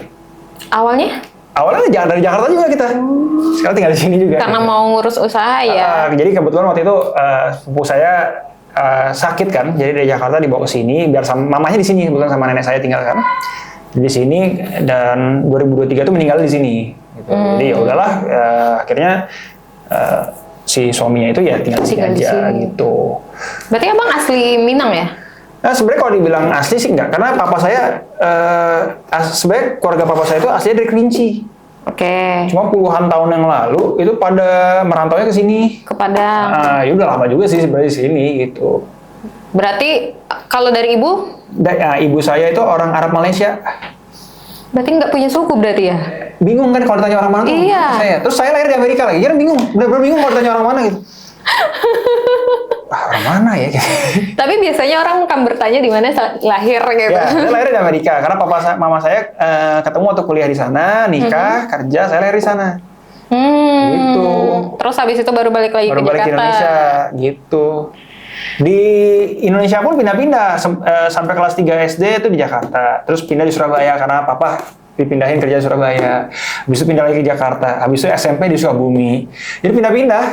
Awalnya dari Jakarta juga kita. Sekarang tinggal di sini juga. Karena mau ngurus usaha ya. Jadi kebetulan waktu itu sepupu saya sakit kan, jadi dari Jakarta dibawa ke sini biar sama mamanya di sini, kebetulan sama nenek saya tinggal kan. Di sini dan 2023 itu meninggal di sini. Gitu. Jadi ya udahlah, akhirnya si suaminya itu ya tinggal di sini aja gitu. Berarti abang asli Minang ya? Nah, sebenarnya kalau dibilang asli sih enggak, karena papa saya sebenarnya keluarga papa saya itu aslinya dari Kerinci. Oke. Cuma puluhan tahun yang lalu itu pada merantaunya ke sini. Ke Padang. Ya udah lama juga sih sebenarnya di sini gitu. Berarti kalau dari ibu? Ibu saya itu orang Arab Malaysia. Berarti nggak punya suku berarti ya? Bingung kan kalau ditanya orang mana? Iya. Terus saya lahir di Amerika lagi, kan bingung. Bener-bener bingung kalau ditanya orang mana gitu. Orang mana ya? Tapi biasanya orang akan bertanya di mana lahir gitu. Ya, saya lahir di Amerika karena mama saya ketemu waktu kuliah di sana, nikah, kerja, saya lahir di sana. Gitu. Terus habis itu baru balik lagi ke Jakarta. Baru balik ke Indonesia, gitu. Di Indonesia pun pindah-pindah sampai kelas 3 SD itu di Jakarta, terus pindah di Surabaya karena papa dipindahin kerja di Surabaya, habis itu pindah lagi ke Jakarta, habis itu SMP di Sukabumi, jadi pindah-pindah.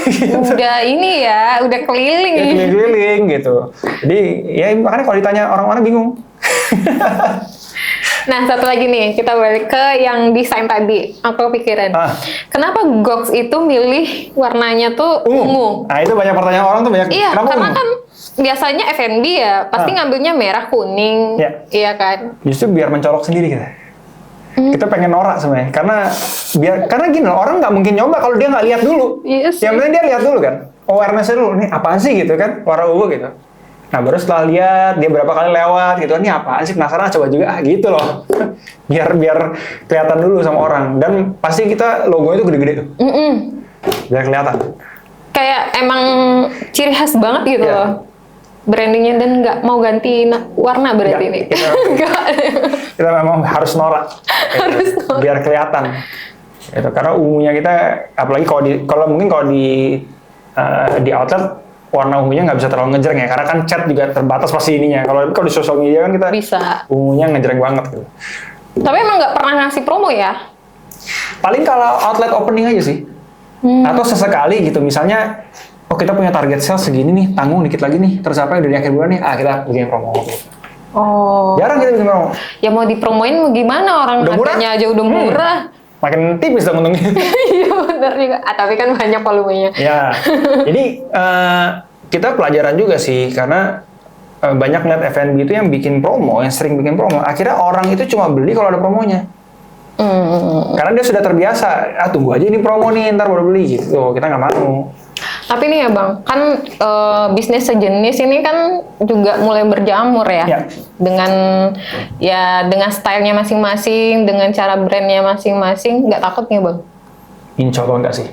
Gitu. Udah ini ya, udah keliling. Ya, keliling gitu. Jadi ya makanya kalau ditanya orang mana bingung. Nah, satu lagi nih, kita balik ke yang desain tadi. Aku kepikiran. Kenapa Gox itu milih warnanya tuh ungu? Nah, itu banyak pertanyaan orang tuh banyak. Iya, kenapa karena ungu? kan biasanya F&B ya pasti ngambilnya merah kuning, iya kan? Justru biar mencolok sendiri kita. Kita pengen norak sebenarnya, karena gini loh, orang nggak mungkin nyoba kalau dia nggak lihat dulu. Yes. Yang penting dia lihat dulu kan, awareness dulu, ini apaan sih gitu kan, warna ungu gitu. Nah baru setelah lihat dia berapa kali lewat gitu, ini apaan sih, penasaran coba juga gitu loh. biar kelihatan dulu sama orang, dan pasti kita logonya itu gede-gede tuh, biar kelihatan. Kayak emang ciri khas banget gitu loh brandingnya, dan nggak mau ganti warna berarti ini. Kita memang harus norak, gitu, biar kelihatan. Gitu. Karena ungunya kita, apalagi kalau di outlet warna ungunya nggak bisa terlalu ngejreng ya, karena kan cat juga terbatas pasti ininya. Kalau di sosial media kan kita bisa ungunya ngejreng banget. Gitu. Tapi emang nggak pernah ngasih promo ya? Paling kalau outlet opening aja sih. Atau sesekali gitu, misalnya kita punya target sales segini nih, tanggung dikit lagi nih, terus apa udah di akhir bulan nih, kita bikin promo. Jarang kita bikin promo. Ya mau dipromoin mau gimana, orang harganya aja udah murah. Makin tipis dong untungnya. Iya benar juga. Tapi kan banyak volumenya. Ya, jadi kita pelajaran juga sih, karena banyak net F&B itu yang bikin promo, yang sering bikin promo. Akhirnya orang itu cuma beli kalau ada promonya. Karena dia sudah terbiasa, tunggu aja ini promo nih, ntar baru beli gitu. Kita nggak mau. Tapi nih ya Bang, kan bisnis sejenis ini kan juga mulai berjamur ya. Dengan stylenya masing-masing, dengan cara brandnya masing-masing, nggak takut nih Bang? Insya Allah nggak sih.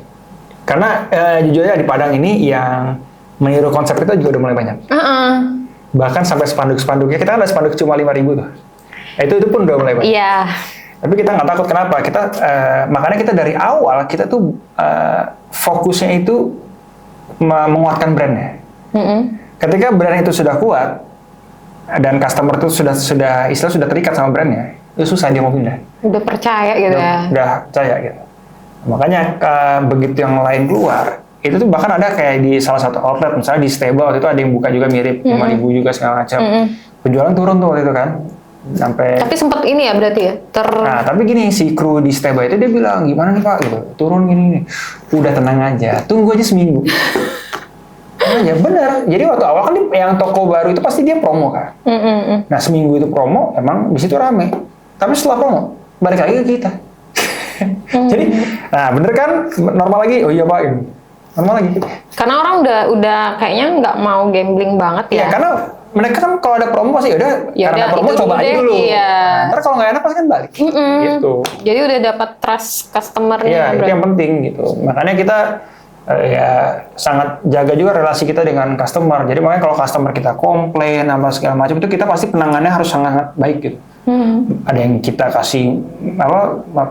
Karena jujur aja di Padang ini yang meniru konsep itu juga udah mulai banyak. Bahkan sampai spanduk-spanduknya, kita kan ada spanduk cuma 5.000 tuh. Itu pun udah mulai banyak. Iya. Tapi kita nggak takut, kenapa? Makanya kita dari awal, kita tuh fokusnya itu menguatkan brandnya. Ketika brand itu sudah kuat dan customer itu sudah terikat sama brandnya, itu susah dia mau pindah. Udah percaya gitu ya. Udah percaya gitu. Makanya begitu yang lain keluar, itu tuh bahkan ada kayak di salah satu outlet, misalnya di Stable waktu itu ada yang buka juga mirip 5.000 juga segala macam. Penjualan turun tuh waktu itu kan. Tapi sempat ini ya berarti ya? Nah, tapi gini, si kru di Steba itu dia bilang, gimana nih Pak? Gitu. Turun gini. Udah tenang aja, tunggu aja seminggu. Ya benar. Jadi waktu awal kan yang toko baru itu pasti dia promo kan. Nah seminggu itu promo, emang di situ rame. Tapi setelah promo, balik lagi ke kita. Jadi, nah bener kan? Normal lagi, oh iya Pak. Ini. Normal lagi. Karena orang udah kayaknya nggak mau gambling banget ya. Iya, karena mereka kan kalau ada promo pasti udah karena promo coba aja dulu. Iya. Nah, ntar kalau nggak enak pasti kan balik. Gitu. Jadi udah dapat trust customer-nya. Iya, itu yang penting gitu. Makanya kita sangat jaga juga relasi kita dengan customer. Jadi makanya kalau customer kita komplain apa segala macam itu kita pasti penanganannya harus sangat baik gitu. Ada yang kita kasih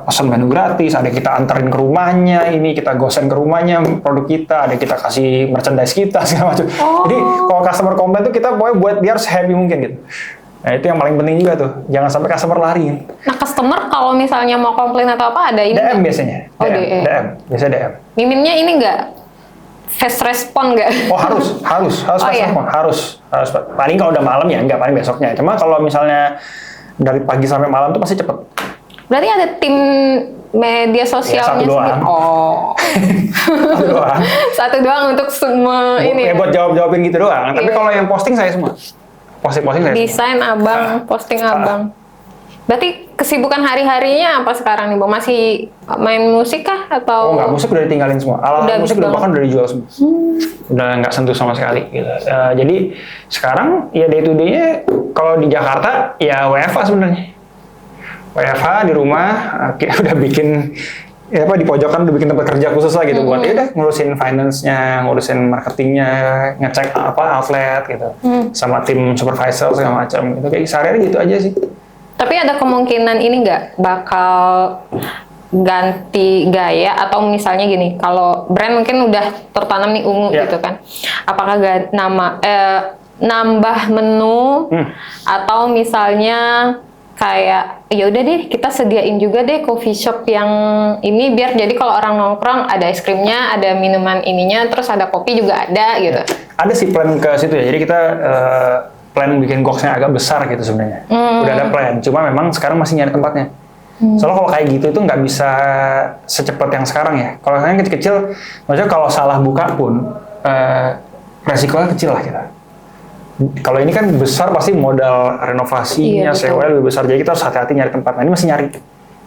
pesan menu gratis, ada yang kita anterin ke rumahnya, ini kita gosen ke rumahnya produk kita, ada yang kita kasih merchandise kita segala macam. Jadi kalau customer komplain tuh kita pokoknya buat dia harus happy mungkin gitu. Nah itu yang paling penting juga tuh, jangan sampai customer lari. Nah customer kalau misalnya mau komplain atau apa ada ini? DM biasanya. DM. Biasanya DM. Miminnya ini nggak? Fast respon nggak? Oh harus fast respon, harus. Paling kalau udah malam ya nggak, paling besoknya. Cuma kalau misalnya dari pagi sampai malam tuh pasti cepet. Berarti ada tim media sosialnya sendiri? Satu doang untuk semua ini. Ya buat jawabin gitu doang. Tapi kalau yang posting saya semua. Posting saya. Desain semua. Abang, posting Abang. Berarti kesibukan hari-harinya apa sekarang nih, Bang? Masih main musik kah atau? Enggak, musik udah ditinggalin semua. Alat musik bahkan udah dijual semua. Udah nggak sentuh sama sekali gitu. Jadi sekarang ya day to day-nya kalau di Jakarta ya WFH sebenarnya. WFH di rumah, udah bikin di pojokan udah bikin tempat kerja khusus lah gitu buat udah ngurusin finance-nya, ngurusin marketingnya, ngecek outlet gitu, sama tim supervisor segala macam. Itu kayak sehari-hari gitu aja sih. Tapi ada kemungkinan ini nggak bakal ganti gaya, atau misalnya gini, kalau brand mungkin udah tertanam nih ungu gitu kan, apakah nambah menu atau misalnya kayak ya udah deh kita sediain juga deh coffee shop yang ini, biar jadi kalau orang nongkrong ada es krimnya, ada minuman ininya, terus ada kopi juga ada gitu. Ada sih plan ke situ ya, jadi kita plan bikin box-nya agak besar gitu sebenarnya. Udah ada plan, cuma memang sekarang masih nyari tempatnya. Soalnya kalau kayak gitu itu nggak bisa secepat yang sekarang ya. Kalau yang kecil-kecil, maksudnya kalau salah buka pun resikonya kecil lah kita. Kalau ini kan besar pasti modal renovasinya, Iya, betul. sewa lebih besar. Jadi kita harus hati-hati nyari tempat. Nah ini masih nyari.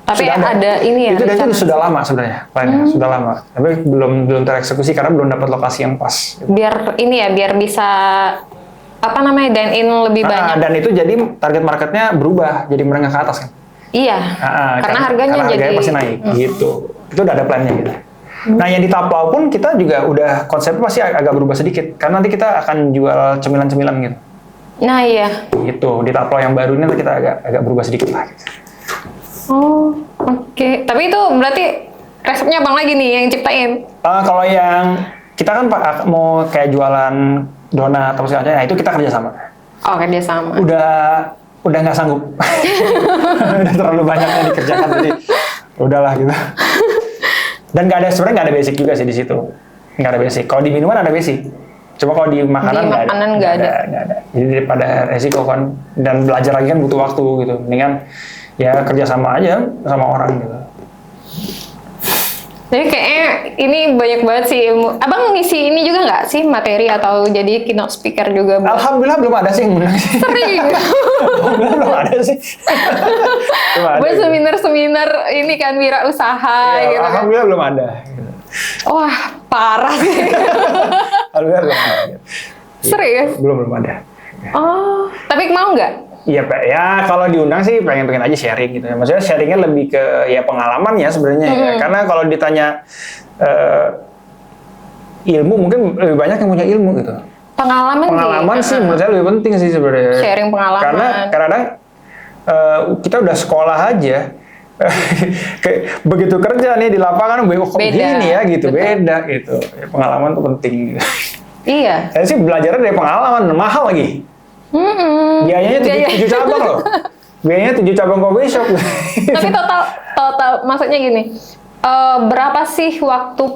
Tapi Sudah ada ini ya. Itu rencana. sudah lama sebenarnya, plannya sudah lama. Tapi belum tereksekusi karena belum dapat lokasi yang pas. Biar ini ya, biar bisa apa namanya dine in lebih banyak. Dan itu jadi target marketnya berubah, jadi menengah ke atas kan. Iya. Karena harganya jadi pasti naik gitu. Itu udah ada plannya gitu. Nah yang di Taplau pun kita juga udah konsepnya pasti agak berubah sedikit karena nanti kita akan jual cemilan-cemilan gitu. Nah iya. Gitu di Taplau yang baru ini nanti kita agak berubah sedikit lah. Gitu. Oh oke. Tapi itu berarti resepnya abang lagi nih yang ciptain. Kalau yang kita kan mau kayak jualan donat atau segala macam, nah itu kita kerjasama. Oh kerja sama. Udah nggak sanggup, udah terlalu banyak yang dikerjakan jadi udahlah gitu. Dan sebenarnya nggak ada basic juga sih di situ, nggak ada basic. Kalau di minuman ada basic, cuma kalau di makanan nggak ada. Jadi daripada resiko kan dan belajar lagi kan butuh waktu gitu. Mendingan ya kerjasama aja sama orang gitu. Jadi kayaknya ini banyak banget sih ilmu. Abang ngisi ini juga nggak sih materi atau jadi keynote speaker juga? Alhamdulillah belum ada sih yang menang. Sering. Alhamdulillah belum ada sih. Buat seminar-seminar ini kan wirausaha Ya, gitu kan. Alhamdulillah belum ada. Wah parah sih. Alhamdulillah belum ada. Serius? Belum ada. Oh, tapi mau nggak? Iya Pak, ya kalau diundang sih pengen aja sharing gitu. Maksudnya sharingnya lebih ke ya pengalaman ya sebenarnya ya. Karena kalau ditanya ilmu mungkin lebih banyak yang punya ilmu gitu. Pengalaman sih menurut saya lebih penting sih sebenarnya. Sharing pengalaman. Karena kadang kita udah sekolah aja. Kayak begitu kerja nih di lapangan kok begini ya gitu. Betul. Beda gitu. Ya, pengalaman tuh penting gitu. Iya. Saya sih belajarnya dari pengalaman, mahal lagi. Biayanya 7 cabang loh. Biayanya 7 cabang coffee shop. Tapi total maksudnya gini, berapa sih waktu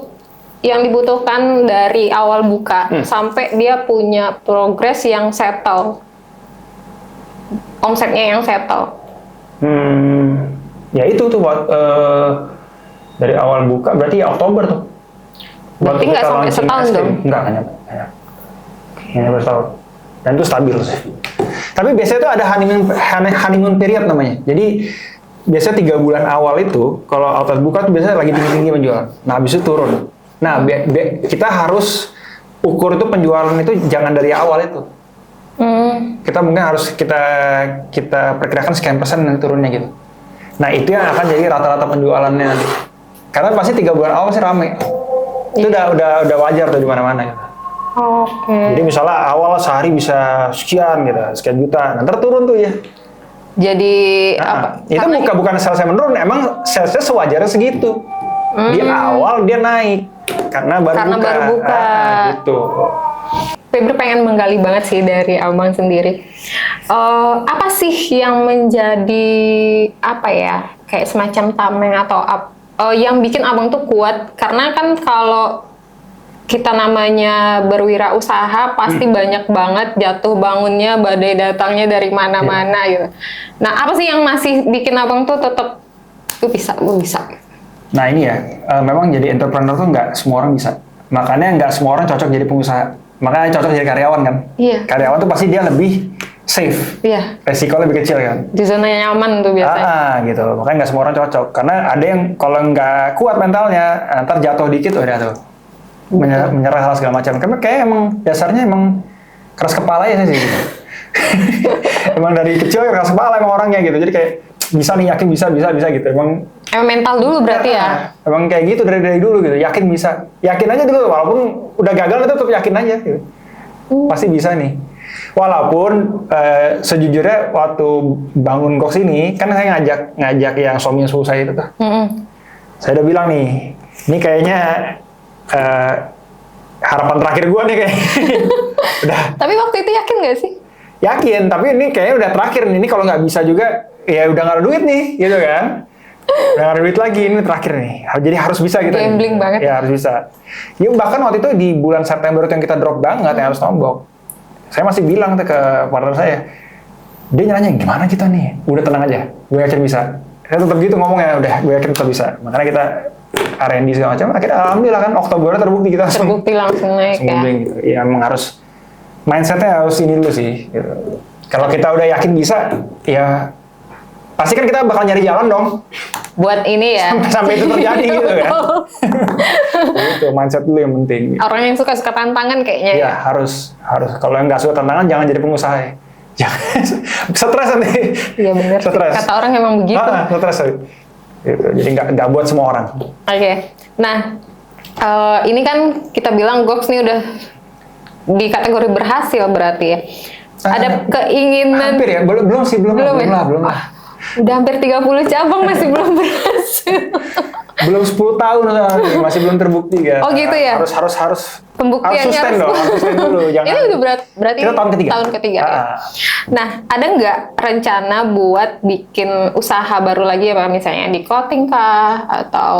yang dibutuhkan dari awal buka sampai dia punya progres yang settle, omsetnya yang settle? Ya itu tuh dari awal buka berarti ya Oktober tuh. Berarti nggak sampai setahun dong? Nggak nyampe setahun. Dan itu stabil sih. Tapi biasanya tuh ada honeymoon period namanya. Jadi biasanya 3 bulan awal itu kalau outlet buka tuh biasanya lagi tinggi-tinggi penjualan. Nah habis itu turun. Nah kita harus ukur itu penjualan itu jangan dari awal itu. Kita mungkin harus kita perkirakan sekian persen yang turunnya gitu. Nah itu yang akan jadi rata-rata penjualannya nanti. Karena pasti 3 bulan awal sih rame. Itu udah wajar tuh di mana-mana gitu. Oke. Jadi misalnya awal sehari bisa sekian gitu, sekian juta, nanti turun tuh ya. Jadi apa? Itu bukan sales yang menurun, emang salesnya sewajarnya segitu. Di awal dia naik karena baru buka. Gitu. Febri pengen menggali banget sih dari abang sendiri. Apa sih yang menjadi apa ya kayak semacam tameng atau yang bikin abang tuh kuat? Karena kan kalau kita namanya berwirausaha pasti banyak banget jatuh bangunnya, badai datangnya dari mana-mana gitu. Nah, apa sih yang masih bikin abang tuh tetap gue bisa. Nah ini ya, memang jadi entrepreneur tuh nggak semua orang bisa. Makanya nggak semua orang cocok jadi pengusaha. Makanya cocok jadi karyawan kan. Iya. Karyawan tuh pasti dia lebih safe. Iya. Resiko lebih kecil kan. Di zona nyaman tuh biasanya. Gitu. Makanya nggak semua orang cocok. Karena ada yang kalau nggak kuat mentalnya, ntar jatuh dikit udah tuh. Menyerah hal segala macam. Karena kayak emang dasarnya emang keras kepala ya sih. Emang dari kecil keras kepala emang orangnya gitu. Jadi kayak bisa nih, yakin bisa gitu. Emang mental dulu berarti ya. Emang kayak gitu dari dulu gitu. Yakin bisa. Yakin aja dulu walaupun udah gagal itu tetap yakin aja gitu. Pasti bisa nih. Walaupun sejujurnya waktu bangun Gox ini kan saya ngajak yang suami sepupu saya itu tuh. Saya udah bilang nih, ini kayaknya harapan terakhir gue nih kayak. Udah. Tapi waktu itu yakin nggak sih? Yakin, tapi ini kayaknya udah terakhir nih. Ini kalau nggak bisa juga, ya udah nggak ada duit nih, gitu kan? Udah nggak ada duit lagi, ini terakhir nih. Jadi harus bisa gitu. Gambling banget. Ya harus bisa. Ya bahkan waktu itu di bulan September itu yang kita drop banget, yang harus nombok. Saya masih bilang tuh ke partner saya, dia nanya gimana kita nih? Udah tenang aja, gue yakin bisa. Saya tetap gitu ngomongnya, udah gue yakin tetap bisa. Makanya kita R&D segala macam, akhirnya alhamdulillah kan Oktober terbukti kita langsung naik ya. Gitu. Ya emang harus mindsetnya harus ini dulu sih. Gitu. Kalau kita udah yakin bisa, ya pasti kan kita bakal nyari jalan dong. Buat ini ya. Sampai itu terjadi gitu kan. Itu mindset dulu yang penting. Orang yang suka tantangan kayaknya. Ya harus. Kalau yang nggak suka tantangan jangan jadi pengusaha. Ya. Jangan stres nanti. Iya benar. Kata orang emang begitu. Stres. Gitu. Jadi nggak buat semua orang. Oke. Nah, ini kan kita bilang Gox nih udah di kategori berhasil berarti ya. Ada keinginan. Hampir ya, belum lah. Udah hampir 30 cabang masih belum berhasil. Belum 10 tahun masih belum terbukti kan. Oh gitu ya. Harus pembuktiannya harus sustain dulu. Jangan. Ini udah berarti kita tahun ketiga. Ya? Nah, ada nggak rencana buat bikin usaha baru lagi ya, misalnya di clothing kah atau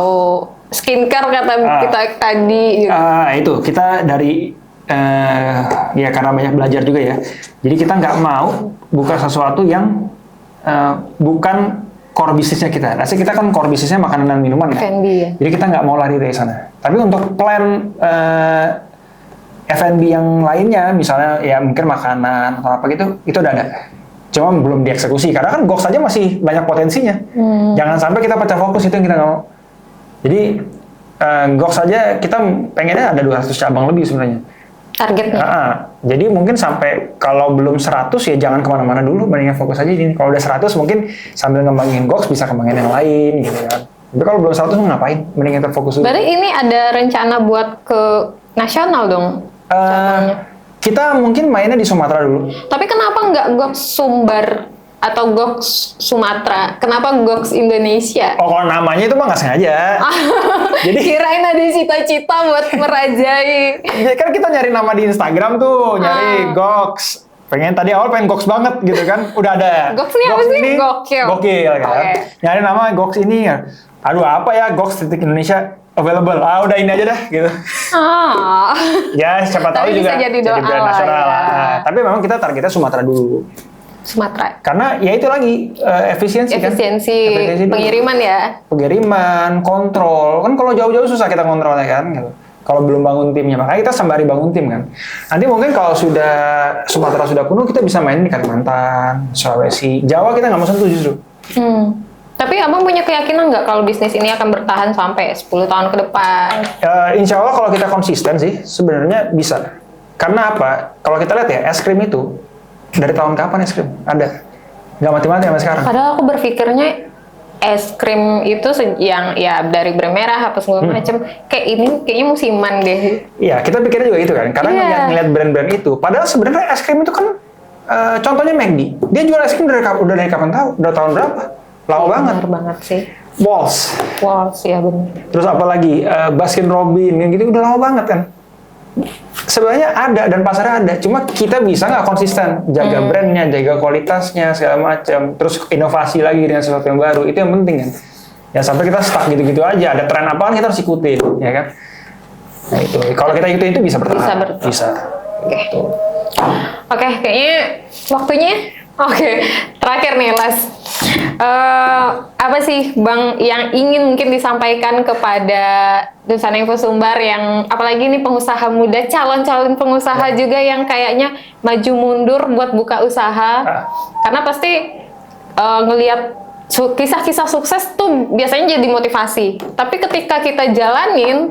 skincare kata kita tadi gitu. Itu kita dari ya karena banyak belajar juga ya. Jadi kita nggak mau buka sesuatu yang bukan core bisnisnya kita. Rasanya kita kan core bisnisnya makanan dan minuman kan. F&B ya. Jadi kita nggak mau lari dari sana. Tapi untuk plan F&B yang lainnya, misalnya ya mungkin makanan atau apa gitu, itu udah ada. Cuma belum dieksekusi. Karena kan Gox aja masih banyak potensinya. Jangan sampai kita pecah fokus, itu yang kita nggak mau. Jadi Gox aja kita pengennya ada 200 cabang lebih sebenarnya. Targetnya. Jadi mungkin sampai kalau belum 100 ya jangan kemana-mana dulu, mendingan fokus aja ini. Kalau udah 100 mungkin sambil ngembangin Gox bisa kembangin yang lain gitu kan. Tapi kalau belum 100 ngapain? Mendingan kita fokus dulu. Berarti ini ada rencana buat ke nasional dong? Kita mungkin mainnya di Sumatera dulu. Tapi kenapa nggak Gox Sumbar atau Gox Sumatera? Kenapa Gox Indonesia? Oh, kalau namanya itu mah nggak sengaja. Jadi kirain ada cita-cita buat merajai. Ya kan kita nyari nama di Instagram tuh, nyari Gox. Tadi awal pengen Gox banget gitu kan. Udah ada. Gox ini apa sih? Gokil. Gokil kan. Okay. Nyari nama Gox ini ya. Aduh apa ya, Gox Indonesia available. Udah ini aja dah gitu. Ya siapa tahu juga jadi brand nasional. Ya. Tapi memang kita targetnya Sumatera dulu. Sumatera. Karena ya itu lagi efisiensi kan. Pengiriman ya. Pengiriman, kontrol. Kan kalau jauh-jauh susah kita kontrolnya kan gitu. Kalau belum bangun timnya, makanya kita sembari bangun tim kan. Nanti mungkin kalau Sumatera sudah penuh, kita bisa main di Kalimantan, Sulawesi, Jawa kita nggak mau sentuh justru. Tapi abang punya keyakinan nggak kalau bisnis ini akan bertahan sampai 10 tahun ke depan? Insya Allah kalau kita konsisten sih, sebenarnya bisa. Karena apa? Kalau kita lihat ya, es krim itu, dari tahun kapan es krim? Ada. Nggak mati-mati sampai sekarang. Padahal aku berpikirnya es krim itu yang ya dari brand merah apa segala macam kayaknya musiman deh. Iya, kita pikirnya juga itu kan. Karena ngeliat brand-brand itu. Padahal sebenarnya es krim itu kan contohnya McD. Dia jual es krim udah dari kapan tahu? Udah tahun berapa? Lama banget. Benar banget sih. Walls ya benar. Terus apa lagi? Baskin Robbins gitu udah lama banget kan. Sebenarnya ada dan pasarnya ada, cuma kita bisa nggak konsisten jaga brandnya, jaga kualitasnya segala macam, terus inovasi lagi dengan sesuatu yang baru, itu yang penting kan. Ya sampai kita stuck gitu-gitu aja, ada tren apaan kita harus ikutin, ya kan? Nah itu, kalau kita ikutin itu bisa bertahan. Bisa. Oke, kayaknya waktunya. Oke, terakhir nih Les. Apa sih Bang yang ingin mungkin disampaikan kepada Dunsana Infosumbar yang apalagi nih pengusaha muda, calon-calon pengusaha juga yang kayaknya maju mundur buat buka usaha. Karena pasti ngelihat kisah-kisah sukses tuh biasanya jadi motivasi. Tapi ketika kita jalanin,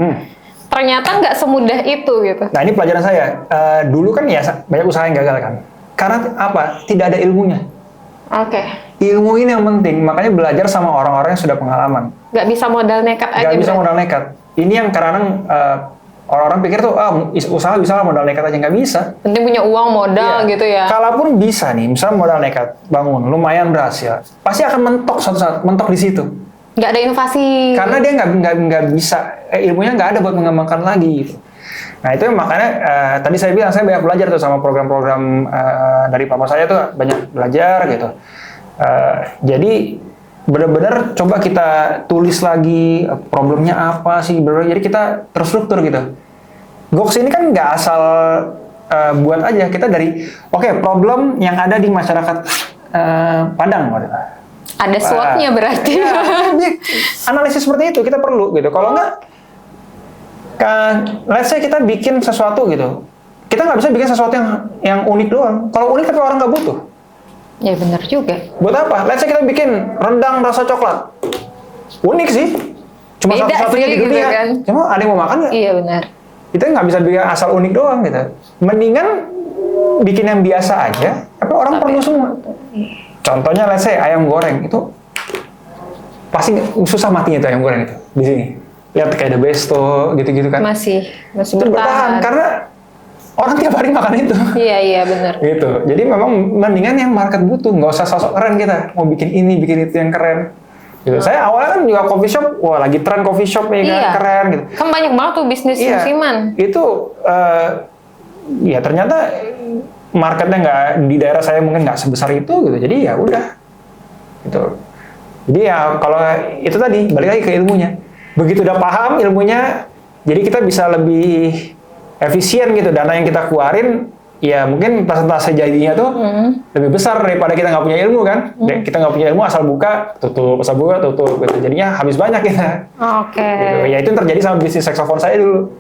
ternyata nggak semudah itu gitu. Nah ini pelajaran saya. Dulu kan ya banyak usaha yang gagal kan. Karena apa? Tidak ada ilmunya. Oke. Ilmu ini yang penting, makanya belajar sama orang-orang yang sudah pengalaman. Nggak bisa modal nekat aja. Nggak bisa modal nekat. Ini yang kadang orang-orang pikir tuh, usaha bisa lah modal nekat aja. Nggak bisa. Penting punya uang modal gitu ya. Kalaupun bisa nih, misalnya modal nekat, bangun, lumayan berhasil, pasti akan mentok suatu saat, mentok di situ. Nggak ada inovasi. Karena dia nggak bisa, ilmunya nggak ada buat mengembangkan lagi gitu. Nah itu makanya tadi saya bilang saya banyak belajar tuh sama program-program dari papa saya tuh banyak belajar gitu. Jadi benar-benar coba kita tulis lagi problemnya apa sih, jadi kita terstruktur gitu. Gox ini kan nggak asal buat aja, kita dari problem yang ada di masyarakat Padang. Ada SWOT-nya berarti. Analisis seperti itu kita perlu gitu. Kalau nggak, let's say kita bikin sesuatu gitu, kita nggak bisa bikin sesuatu yang unik doang. Kalau unik tapi orang nggak butuh. Ya benar juga. Buat apa? Let's say kita bikin rendang rasa coklat. Unik sih. Cuma Beda satu-satunya sih, di dunia. gitu kan. Cuma ada yang mau makan nggak? Iya benar. Kita nggak bisa bikin asal unik doang gitu. Mendingan bikin yang biasa aja, tapi orang perlu semua. Contohnya let's say ayam goreng itu pasti susah matinya tuh ayam goreng itu di sini. Lihat kayak The Besto gitu-gitu kan. Masih Itu bertahan karena orang tiap hari makan itu. Iya benar. Gitu. Jadi memang mendingan yang market butuh, nggak usah sosok keren kita. Mau bikin ini, bikin itu yang keren. Gitu. Saya awalnya kan juga coffee shop, wah lagi tren coffee shop ya kan, keren gitu. Kan banyak banget tuh bisnis musiman. Itu ya ternyata marketnya nggak di daerah saya mungkin nggak sebesar itu gitu. Jadi ya udah. Gitu. Jadi ya kalau itu tadi balik lagi ke ilmunya. Begitu udah paham ilmunya, jadi kita bisa lebih efisien gitu. Dana yang kita keluarin, ya mungkin persentase jadinya tuh lebih besar daripada kita nggak punya ilmu kan. Kita nggak punya ilmu asal buka, tutup, asal buka, tutup. Gitu. Jadinya habis banyak kita. Oke. Gitu. Ya itu yang terjadi sama bisnis saksofon saya dulu.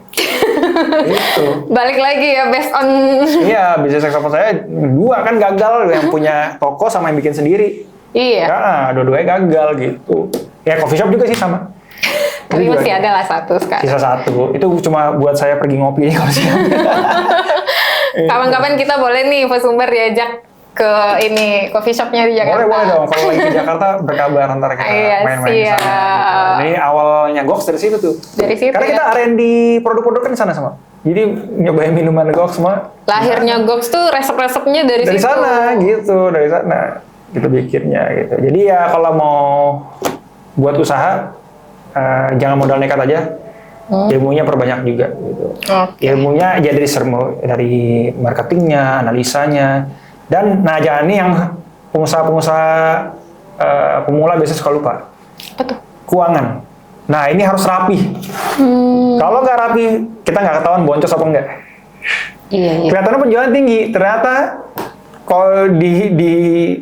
Gitu. Balik lagi ya based on. Iya, bisnis saksofon saya dua kan gagal, yang punya toko sama yang bikin sendiri. Iya. Ya, dua-duanya gagal gitu. Ya coffee shop juga sih sama. Tapi Itu masih juga ada lah satu sekarang. sisa satu. Itu cuma buat saya pergi ngopi kalau siang. Kapan-kapan kita boleh nih Infosumber diajak ke ini coffee shopnya di Jakarta. Boleh dong. Kalau lagi ke Jakarta berkabar ntar kita Iya, main-main di sana. Gitu. Jadi awalnya Gox dari situ tuh. Dari situ Karena kita ya. R&D produk-produk kan di sana semua. Jadi nyobain minuman Gox semua. Lahirnya Gox tuh resep-resepnya dari Dari situ. sana gitu, dari sana kita bikinnya gitu. Jadi ya kalau mau buat usaha jangan modal nekat aja. Ilmunya perbanyak juga gitu. Ilmunya ya dari marketingnya, analisanya, dan nah jangan ini yang pengusaha-pengusaha pemula biasanya suka lupa. Apa tuh? Keuangan. Nah ini harus rapi. Kalau nggak rapi, kita nggak ketahuan boncos apa enggak. Iya. Kelihatannya penjualan tinggi, ternyata kalau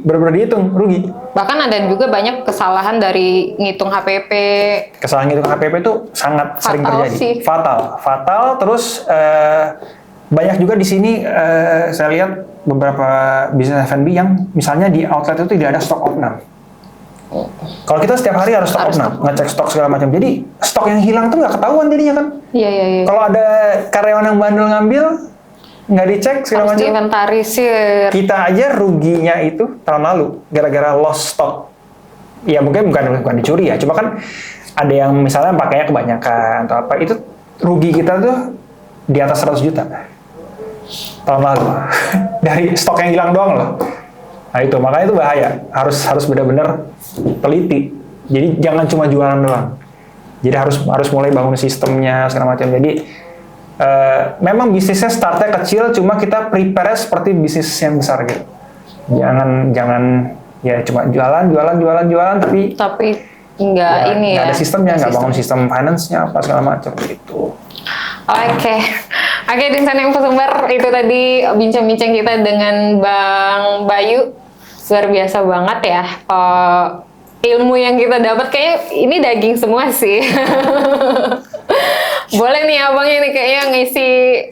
benar-benar dihitung rugi. Bahkan ada juga banyak kesalahan dari ngitung HPP. Kesalahan ngitung HPP itu sangat sering terjadi. Sih. Fatal. Terus banyak juga di sini saya lihat beberapa bisnis F&B yang misalnya di outlet itu tidak ada stok opnam. Kalau kita setiap hari harus stok opnam, ngecek stok segala macam. Jadi stok yang hilang tuh nggak ketahuan jadinya kan. Iya. Kalau ada karyawan yang bandel ngambil, nggak dicek segala Harus macam. diinventarisir. Kita aja ruginya itu tahun lalu gara-gara lost stock. Ya mungkin bukan dicuri ya, cuma kan ada yang misalnya pakainya kebanyakan atau apa, itu rugi kita tuh di atas 100 juta tahun lalu dari stok yang hilang doang loh. Nah itu makanya itu bahaya, harus benar-benar teliti. Jadi jangan cuma jualan doang. Jadi harus mulai bangun sistemnya segala macam. Jadi memang bisnisnya startnya kecil, cuma kita prepare seperti bisnis yang besar gitu. Jangan ya cuma jualan, tapi nggak ya, ini nggak ya. ada sistemnya, nggak bangun sistem finance-nya apa segala macam gitu. Oke, Dinsan Infosumber, itu tadi bincang-bincang kita dengan Bang Bayu. Luar biasa banget ya. Ilmu yang kita dapat kayaknya ini daging semua sih. Boleh nih abangnya nih kayaknya ngisi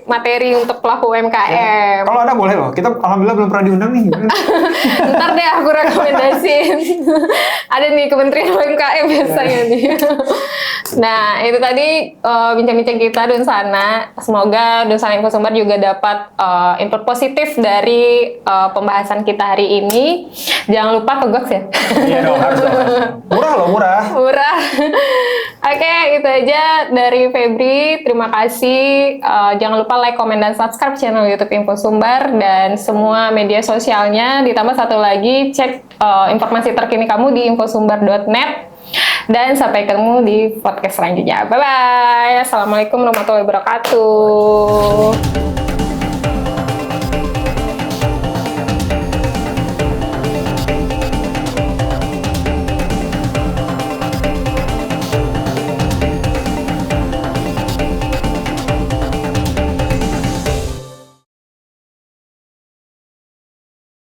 materi untuk pelaku UMKM. Kalau ada boleh loh, kita alhamdulillah belum pernah diundang nih. Ntar deh aku rekomendasiin. Ada nih Kementerian UMKM biasanya nih. Nah itu tadi bincang-bincang kita Dunsana. Semoga Dunsana Infosumber juga dapat input positif dari pembahasan kita hari ini. Jangan lupa ke Gox ya. Iya dong, harus dong. Murah loh, murah. Oke, itu aja dari Febri. Terima kasih. Jangan lupa like, komen, dan subscribe channel YouTube Infosumber dan semua media sosialnya. Ditambah satu lagi, cek informasi terkini kamu di infosumber.net. Dan sampai ketemu di podcast selanjutnya. Bye-bye. Assalamualaikum warahmatullahi wabarakatuh.